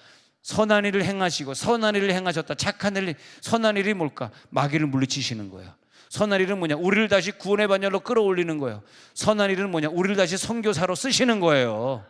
선한 일을 행하시고 선한 일을 행하셨다. 착한 일, 선한 일이 뭘까? 마귀를 물리치시는 거예요. 선한 일은 뭐냐? 우리를 다시 구원의 반열로 끌어올리는 거예요. 선한 일은 뭐냐? 우리를 다시 선교사로 쓰시는 거예요.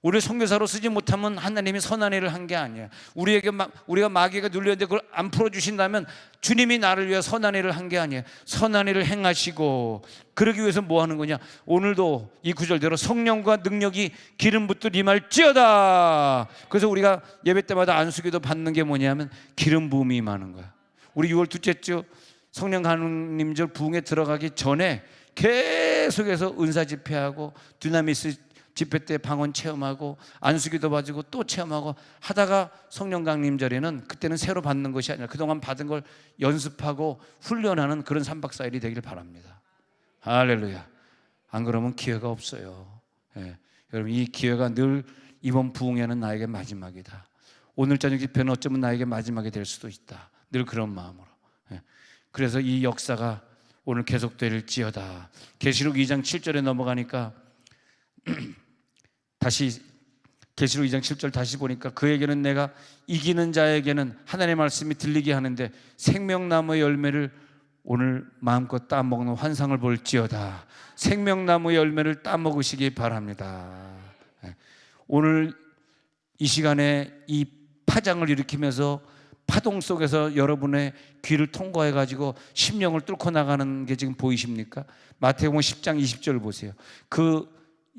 우리를 선교사로 쓰지 못하면 하나님이 선한 일을 한 게 아니야. 우리가 마귀가 눌렸는데 그걸 안 풀어주신다면 주님이 나를 위해 선한 일을 한 게 아니야. 선한 일을 행하시고, 그러기 위해서 뭐 하는 거냐? 오늘도 이 구절대로 성령과 능력이 기름 붓듯 임할지어다. 그래서 우리가 예배 때마다 안수기도 받는 게 뭐냐면 기름 부음이 임하는 거야. 우리 6월 둘째 주 성령 강림절 부흥에 들어가기 전에 계속해서 은사 집회하고 두나미스 집회 때 방언 체험하고 안수기도 봐주고 또 체험하고 하다가 성령 강림절에는 그때는 새로 받는 것이 아니라 그동안 받은 걸 연습하고 훈련하는 그런 3박 4일이 되길 바랍니다. 할렐루야. 안 그러면 기회가 없어요. 예. 여러분, 이 기회가 늘 이번 부흥회는 나에게 마지막이다. 오늘 저녁 집회는 어쩌면 나에게 마지막이 될 수도 있다. 늘 그런 마음으로. 예. 그래서 이 역사가 오늘 계속될지어다. 계시록 2장 7절에 넘어가니까 다시 계시록 2장 7절 다시 보니까 그에게는 내가 이기는 자에게는 하나님의 말씀이 들리게 하는데 생명나무의 열매를 오늘 마음껏 따먹는 환상을 볼지어다. 생명나무의 열매를 따먹으시기 바랍니다. 오늘 이 시간에 이 파장을 일으키면서 파동 속에서 여러분의 귀를 통과해 가지고 심령을 뚫고 나가는 게 지금 보이십니까? 마태복음 10장 20절 보세요. 그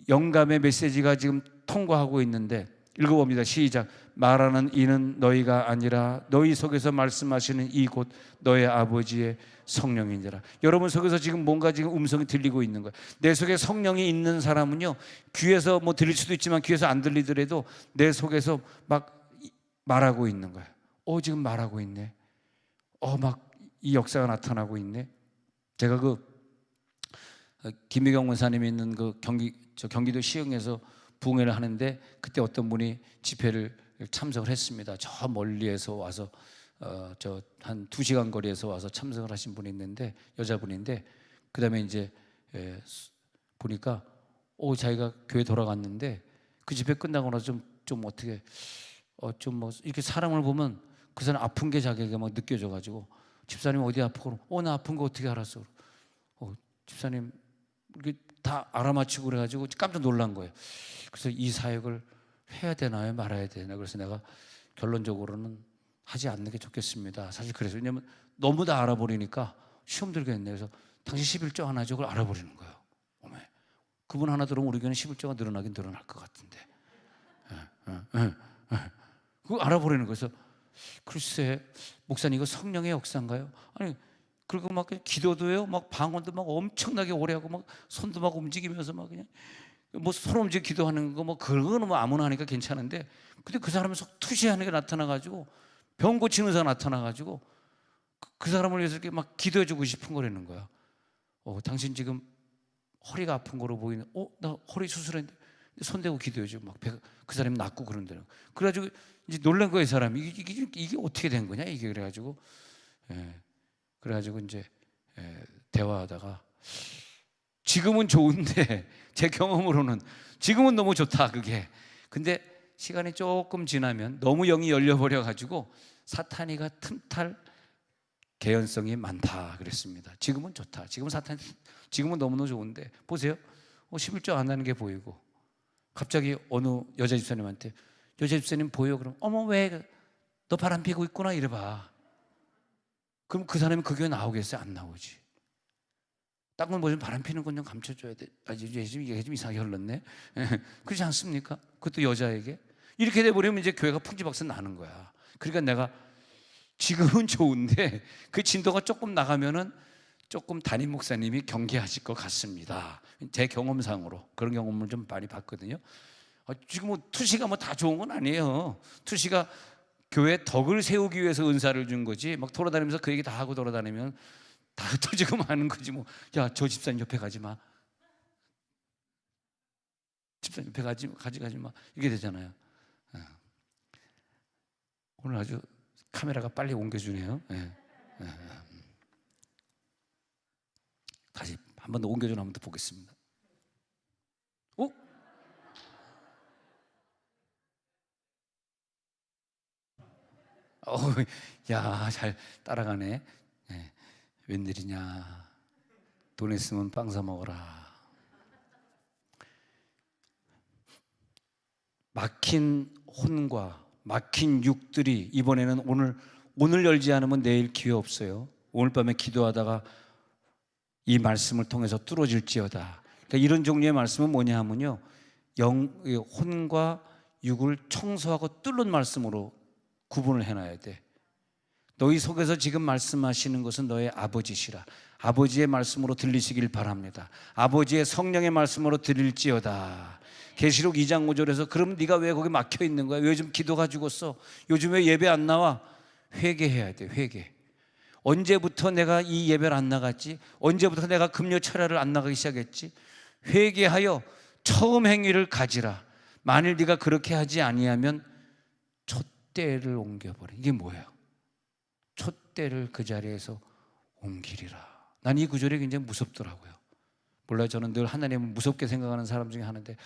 영감의 메시지가 지금 통과하고 있는데 읽어봅니다. 시작. 말하는 이는 너희가 아니라 너희 속에서 말씀하시는 이곳 너의 아버지의 성령이니라. 여러분 속에서 지금 뭔가 지금 음성이 들리고 있는 거예요. 내 속에 성령이 있는 사람은요, 귀에서 뭐 들릴 수도 있지만 귀에서 안 들리더라도 내 속에서 막 말하고 있는 거예요. 지금 말하고 있네. 막 이 역사가 나타나고 있네. 제가 김미경 원사님이 있는 그 경기도 시흥에서 부흥회를 하는데 그때 어떤 분이 집회를 참석을 했습니다. 저 멀리에서 와서 저 한 2시간 거리에서 와서 참석을 하신 분이 있는데 여자분인데 그다음에 이제 보니까 자기가 교회 돌아갔는데 그 집회 끝나고 나서 좀 어떻게 좀 뭐 이렇게 사람을 보면 그 사람 아픈 게 자기가 막 느껴져가지고 집사님 어디 아프고 나 아픈 거 어떻게 알았어? 집사님 이렇게 다 알아맞히고 그래가지고 깜짝 놀란 거예요. 그래서 이 사역을 해야 되나요? 말아야 되나? 그래서 내가 결론적으로는 하지 않는 게 좋겠습니다. 사실 그래서 왜냐면 너무 다 알아버리니까 시험 들겠네. 그래서 당신 11조 하나 줘. 그걸 알아버리는 거예요. 그분 하나 들어오면 우리 교회는 11조가 늘어나긴 늘어날 것 같은데. 그거 알아버리는 거예요. 그래서 글쎄 목사님 이거 성령의 역사인가요? 아니 그리고 막 기도도요, 막 방언도 막 엄청나게 오래 하고 막 손도 막 움직이면서 막 그냥 뭐 서로 움직여 기도하는 거 뭐 그거는 뭐 아무나 하니까 괜찮은데, 근데 그 사람이 속 투시하는 게 나타나가지고 병 고치는 의사가 나타나가지고 그 사람을 위해서 이렇게 막 기도해주고 싶은 거라는 거야. 당신 지금 허리가 아픈 거로 보이는. 나 허리 수술했는데 손 대고 기도해줘. 막 그 사람이 낫고 그런대요. 그래가지고 이제 놀란 거예요, 사람이. 이게 어떻게 된 거냐 이게. 그래가지고 이제 대화하다가 지금은 좋은데 제 경험으로는 지금은 너무 좋다 그게. 근데 시간이 조금 지나면 너무 영이 열려버려 가지고 사탄이가 틈탈 개연성이 많다 그랬습니다. 지금은 좋다. 지금은 너무너무 좋은데 보세요. 11조 안 하는 게 보이고 갑자기 어느 여자 집사님한테 여자 집사님 보여? 그럼 어머 왜 너 바람 피고 있구나 이래봐. 그럼 그 사람이 그 교회 나오겠어요? 안 나오지. 딴 건 뭐 좀 바람 피는 건 좀 감춰줘야 돼. 이게 좀 이상하게 흘렀네. 그렇지 않습니까? 그것도 여자에게. 이렇게 돼버리면 이제 교회가 풍지박산 나는 거야. 그러니까 내가 지금은 좋은데 그 진도가 조금 나가면은 조금 담임 목사님이 경계하실 것 같습니다. 제 경험상으로 그런 경험을 좀 많이 봤거든요. 지금 뭐 투시가 뭐 다 좋은 건 아니에요. 투시가 교회 덕을 세우기 위해서 은사를 준 거지. 막 돌아다니면서 그 얘기 다 하고 돌아다니면 다 터지고 마는 거지 뭐. 야, 저 집사님 옆에 가지 마. 집사님 옆에 가지 마. 이게 되잖아요. 오늘 아주 카메라가 빨리 옮겨주네요. 다시 한 번 더 옮겨주는 한번 더 보겠습니다. 어? 야, 잘 따라가네. 웬일이냐. 돈 있으면 빵 사 먹어라. 막힌 혼과 막힌 육들이 이번에는 오늘 열지 않으면 내일 기회 없어요. 오늘 밤에 기도하다가 이 말씀을 통해서 뚫어질지어다. 그러니까 이런 종류의 말씀은 뭐냐 하면요, 혼과 육을 청소하고 뚫는 말씀으로 구분을 해놔야 돼. 너희 속에서 지금 말씀하시는 것은 너의 아버지시라. 아버지의 말씀으로 들리시길 바랍니다. 아버지의 성령의 말씀으로 들릴지어다. 계시록 2장 5절에서 그럼 네가 왜 거기 막혀 있는 거야? 요즘 기도가 죽었어? 요즘 왜 예배 안 나와? 회개해야 돼. 회개. 언제부터 내가 이 예배를 안 나갔지? 언제부터 내가 금요 철야를 안 나가기 시작했지? 회개하여 처음 행위를 가지라. 만일 네가 그렇게 하지 아니하면 촛대를 옮겨버려. 이게 뭐예요? 촛대를 그 자리에서 옮기리라. 난 이 구절이 굉장히 무섭더라고요. 몰라요. 저는 늘 하나님을 무섭게 생각하는 사람 중에 하나인데,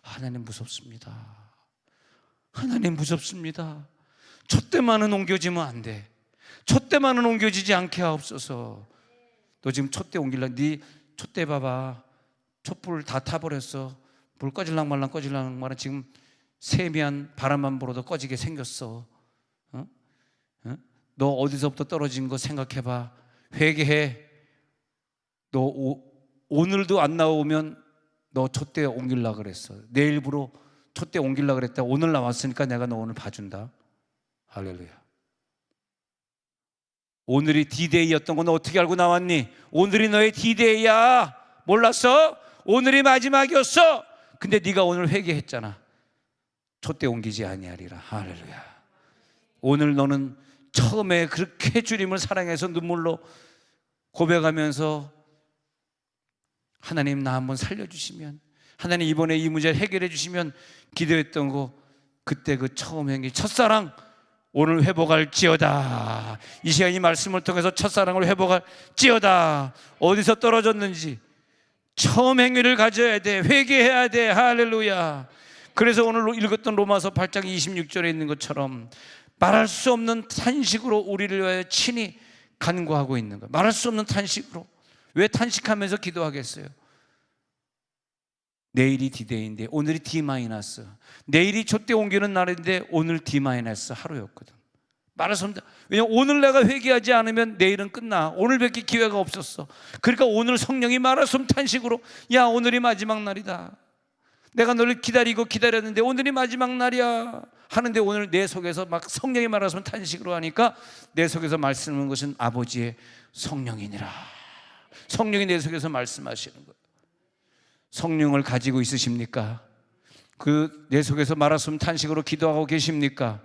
하나님 무섭습니다. 하나님 무섭습니다. 촛대만은 옮겨지면 안 돼. 촛대만은 옮겨지지 않게 하옵소서. 너 지금 촛대 옮길라. 네 촛대 봐봐. 촛불 다 타버렸어. 불 꺼질랑 말랑 지금 세미한 바람만 불어도 꺼지게 생겼어. 너 어디서부터 떨어진 거 생각해봐. 회개해. 너 오늘도 안 나오면 너 촛대 옮길라 그랬어. 내일부로 촛대 옮길라 그랬다. 오늘 나왔으니까 내가 너 오늘 봐준다. 할렐루야. 오늘이 D-Day였던 건 어떻게 알고 나왔니? 오늘이 너의 D-Day야. 몰랐어? 오늘이 마지막이었어. 근데 네가 오늘 회개했잖아. 촛대 옮기지 아니하리라. 할렐루야. 오늘 너는 처음에 그렇게 주님을 사랑해서 눈물로 고백하면서 하나님 나 한번 살려주시면, 하나님 이번에 이 문제를 해결해 주시면 기도했던 거, 그때 그 처음 행위 첫사랑 오늘 회복할지어다. 이 시간 이 말씀을 통해서 첫사랑을 회복할지어다. 어디서 떨어졌는지 처음 행위를 가져야 돼. 회개해야 돼. 할렐루야. 그래서 오늘 읽었던 로마서 8장 26절에 있는 것처럼 말할 수 없는 탄식으로 우리를 위하여 친히 간구하고 있는 거예요. 말할 수 없는 탄식으로. 왜 탄식하면서 기도하겠어요? 내일이 D-Day인데 오늘이 D-. 내일이 촛대 옮기는 날인데 오늘 D- 하루였거든. 말할 수 없는. 왜냐하면 오늘 내가 회개하지 않으면 내일은 끝나. 오늘밖에 기회가 없었어. 그러니까 오늘 성령이 말할 수 없는 탄식으로, 야 오늘이 마지막 날이다. 내가 너를 기다렸는데 오늘이 마지막 날이야 하는데 오늘 내 속에서 막 성령이 말할 수 없는 탄식으로 하니까 내 속에서 말씀하는 것은 아버지의 성령이니라. 성령이 내 속에서 말씀하시는 거예요. 성령을 가지고 있으십니까? 그 내 속에서 말할 수 없는 탄식으로 기도하고 계십니까?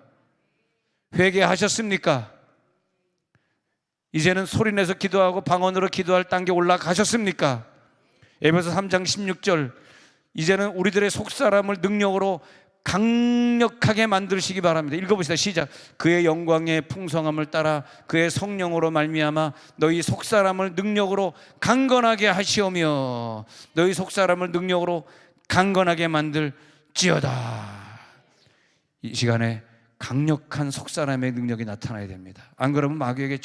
회개하셨습니까? 이제는 소리내서 기도하고 방언으로 기도할 단계 올라가셨습니까? 에베소 3장 16절, 이제는 우리들의 속사람을 능력으로 강력하게 만드시기 바랍니다. 읽어보시다. 시작. 그의 영광의 풍성함을 따라 그의 성령으로 말미암아 너희 속사람을 능력으로 강건하게 하시오며 너희 속사람을 능력으로 강건하게 만들지어다. 이 시간에 강력한 속사람의 능력이 나타나야 됩니다. 안 그러면 마귀에게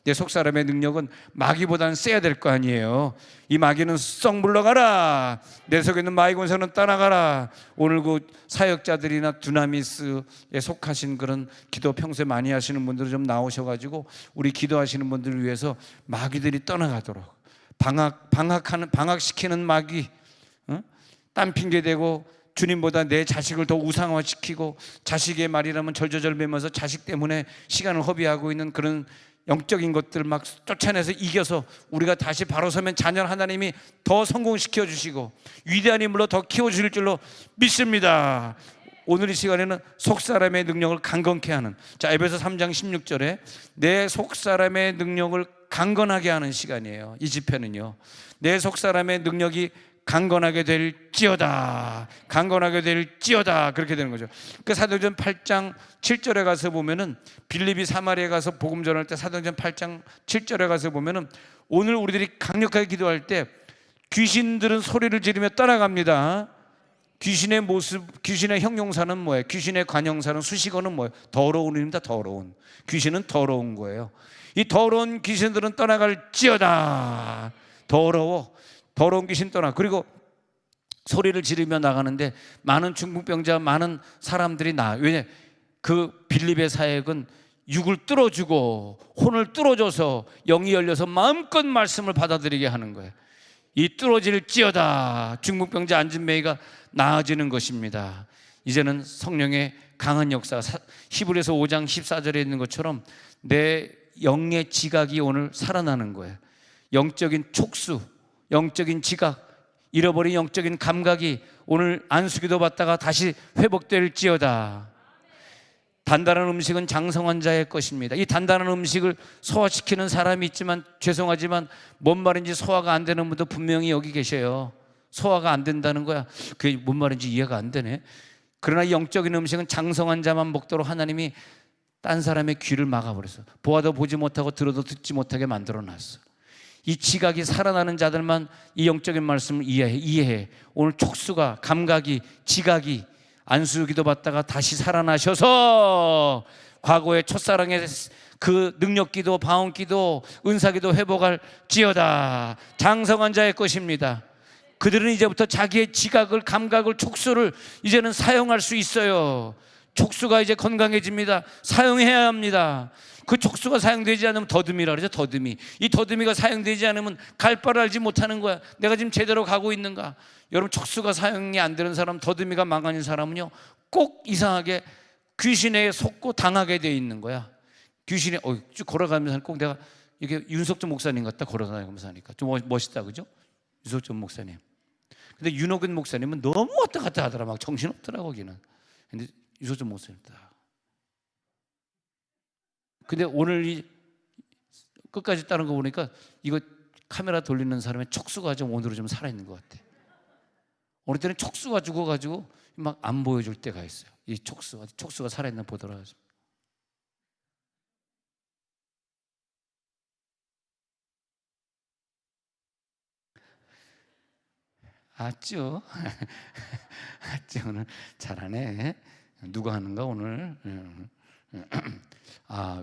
내 속사람의 능력은 마귀보다는 세야 될 거 아니에요. 이 마귀는 썩 물러가라, 내 속에 있는 마귀 권세는 떠나가라. 오늘 그 사역자들이나 두나미스에 속하신 그런 기도 평소에 많이 하시는 분들 좀 나오셔가지고 우리 기도하시는 분들을 위해서 마귀들이 떠나가도록, 방학시키는 마귀, 딴 핑계 대고 주님보다 내 자식을 더 우상화시키고 자식의 말이라면 절절매면서 자식 때문에 시간을 허비하고 있는 그런 영적인 것들 막 쫓아내서 이겨서 우리가 다시 바로 서면 자녀 하나님이 더 성공시켜 주시고 위대한 인물로 더 키워주실 줄로 믿습니다. 오늘 이 시간에는 속사람의 능력을 강건케 하는, 자, 에베소 3장 16절에 내 속사람의 능력을 강건하게 하는 시간이에요. 이 집회는요, 내 속사람의 능력이 강건하게 될지어다, 강건하게 될지어다, 그렇게 되는 거죠. 그 사도행전 8장 7절에 가서 보면은, 빌립이 사마리아에 가서 복음 전할 때 사도행전 8장 7절에 가서 보면은, 오늘 우리들이 강력하게 기도할 때 귀신들은 소리를 지르며 떠나갑니다. 귀신의 모습, 귀신의 형용사는 뭐예요? 귀신의 관형사는, 수식어는 뭐예요? 더러운입니다. 더러운. 귀신은 더러운 거예요. 이 더러운 귀신들은 떠나갈지어다. 더러운 귀신 떠나. 그리고 소리를 지르며 나가는데 많은 중풍병자, 많은 사람들이 왜냐? 그 빌립의 사역은 육을 뚫어주고 혼을 뚫어줘서 영이 열려서 마음껏 말씀을 받아들이게 하는 거예요. 이 뚫어질지어다, 중풍병자 안진매이가 나아지는 것입니다. 이제는 성령의 강한 역사가 히브리서 5장 14절에 있는 것처럼 내 영의 지각이 오늘 살아나는 거예요. 영적인 촉수, 영적인 지각, 잃어버린 영적인 감각이 오늘 안수기도 받다가 다시 회복될지어다. 단단한 음식은 장성한 자의 것입니다. 이 단단한 음식을 소화시키는 사람이 있지만, 죄송하지만 뭔 말인지 소화가 안 되는 분도 분명히 여기 계셔요. 소화가 안 된다는 거야. 그게 뭔 말인지 이해가 안 되네. 그러나 영적인 음식은 장성한 자만 먹도록 하나님이 딴 사람의 귀를 막아버렸어. 보아도 보지 못하고 들어도 듣지 못하게 만들어놨어. 이 지각이 살아나는 자들만 이 영적인 말씀을 이해해. 오늘 촉수가, 감각이, 지각이 안수기도 받다가 다시 살아나셔서 과거의 첫사랑의 그 능력기도, 방언기도, 은사기도 회복할지어다. 장성한 자의 것입니다. 그들은 이제부터 자기의 지각을, 감각을, 촉수를 이제는 사용할 수 있어요. 촉수가 이제 건강해집니다. 사용해야 합니다. 그 촉수가 사용되지 않으면 더듬이라 그러죠. 더듬이. 이 더듬이가 사용되지 않으면 갈 바를 알지 못하는 거야. 내가 지금 제대로 가고 있는가? 여러분, 촉수가 사용이 안 되는 사람, 더듬이가 망가진 사람은요, 꼭 이상하게 귀신에 속고 당하게 돼 있는 거야. 귀신에 쭉 걸어가면서 꼭 내가 이게 윤석준 목사님 같다, 걸어가면서 하니까 좀 멋있다, 그죠? 윤석준 목사님. 근데 윤호근 목사님은 너무 왔다 갔다 하더라. 막 정신없더라고 거기는. 근데 윤석준 목사님다. 근데 오늘 이 끝까지 따른 거 보니까 이거 카메라 돌리는 사람의 촉수가 좀 오늘은 좀 살아있는 것 같아. 어느 때는 촉수가 죽어가지고 막 안 보여줄 때가 있어요. 이 촉수가 살아있나 보더라. 아쭈 오늘 잘하네. 누가 하는가 오늘?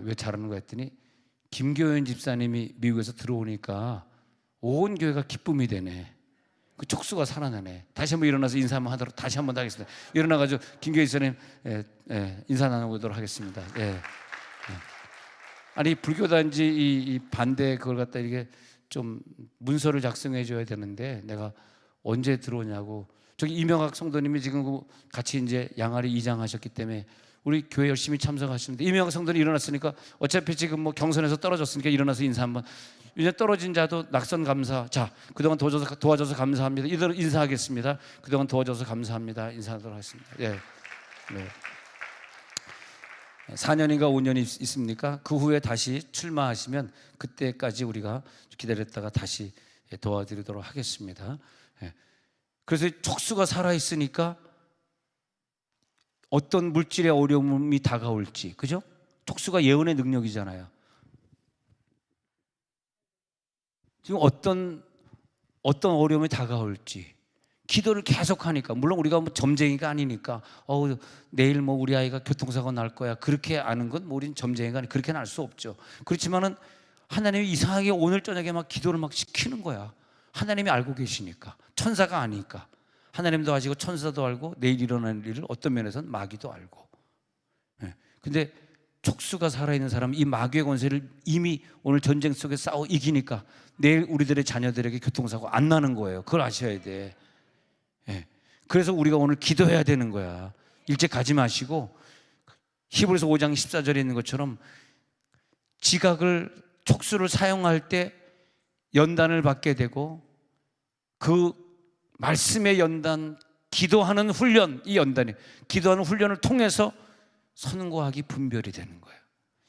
왜 잘하는 거 했더니 김교현 집사님이 미국에서 들어오니까 온 교회가 기쁨이 되네. 그 촉수가 살아나네. 다시 한번 일어나서 인사 한번 하도록, 다시 한번 하겠습니다. 일어나가지고 김교현 집사님 인사 나누도록 하겠습니다. 아니, 불교단지 이 반대 그걸 갖다 이게 좀 문서를 작성해 줘야 되는데 내가 언제 들어오냐고. 저기 이명학 성도님이 지금 같이 이제 양아리 이장하셨기 때문에 우리 교회 열심히 참석하시는데, 이명학 성도님 일어났으니까 어차피 지금 뭐 경선에서 떨어졌으니까 일어나서 인사 한번. 이제 떨어진 자도 낙선 감사. 자, 그동안 도와줘서 감사합니다. 이대로 인사하겠습니다. 그동안 도와줘서 감사합니다. 인사하도록 하겠습니다. 네. 4년인가 5년이 있습니까? 그 후에 다시 출마하시면 그때까지 우리가 기다렸다가 다시 도와드리도록 하겠습니다. 그래서 촉수가 살아있으니까 어떤 물질의 어려움이 다가올지, 그죠? 촉수가 예언의 능력이잖아요. 지금 어떤 어려움이 다가올지 기도를 계속하니까, 물론 우리가 뭐 점쟁이가 아니니까 내일 뭐 우리 아이가 교통사고 날 거야 그렇게 아는 건 뭐 우리는 점쟁이가 아니, 그렇게는 알 수 없죠. 그렇지만은 하나님이 이상하게 오늘 저녁에 막 기도를 막 시키는 거야. 하나님이 알고 계시니까. 천사가 아니까. 하나님도 아시고 천사도 알고 내일 일어날 일을 어떤 면에서는 마귀도 알고. 근데 촉수가 살아있는 사람은 이 마귀의 권세를 이미 오늘 전쟁 속에 싸워 이기니까 내일 우리들의 자녀들에게 교통사고 안 나는 거예요. 그걸 아셔야 돼. 그래서 우리가 오늘 기도해야 되는 거야. 일찍 가지 마시고 히브리서 5장 14절에 있는 것처럼 지각을 촉수를 사용할 때 연단을 받게 되고 그 말씀의 연단, 기도하는 훈련, 이 연단이 기도하는 훈련을 통해서 선과 악이 분별이 되는 거예요.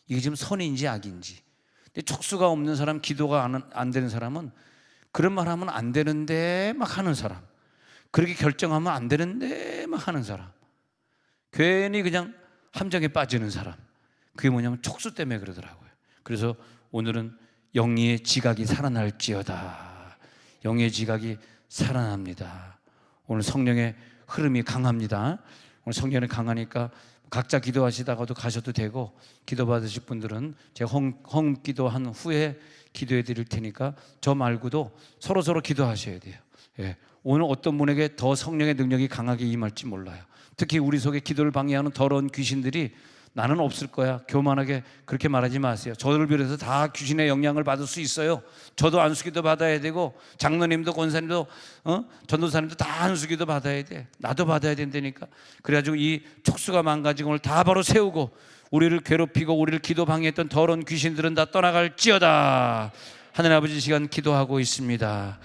이게 지금 선인지 악인지. 근데 촉수가 없는 사람, 기도가 안 되는 사람은 그런 말 하면 안 되는데 막 하는 사람, 그렇게 결정하면 안 되는데 막 하는 사람, 괜히 그냥 함정에 빠지는 사람. 그게 뭐냐면 촉수 때문에 그러더라고요. 그래서 오늘은 영의 지각이 살아날지어다. 영의 지각이 살아납니다. 오늘 성령의 흐름이 강합니다. 오늘 성령이 강하니까 각자 기도하시다가도 가셔도 되고, 기도 받으실 분들은 제가 허응 기도한 후에 기도해 드릴 테니까 저 말고도 서로 기도하셔야 돼요. 오늘 어떤 분에게 더 성령의 능력이 강하게 임할지 몰라요. 특히 우리 속에 기도를 방해하는 더러운 귀신들이 나는 없을 거야, 교만하게 그렇게 말하지 마세요. 저를 비롯해서 다 귀신의 영향을 받을 수 있어요. 저도 안수기도 받아야 되고, 장로님도 권사님도 전도사님도 다 안수기도 받아야 돼. 나도 받아야 된다니까. 그래가지고 이 촉수가 망가진 걸 다 바로 세우고, 우리를 괴롭히고 우리를 기도 방해했던 더러운 귀신들은 다 떠나갈지어다. 하나님 아버지, 시간 기도하고 있습니다.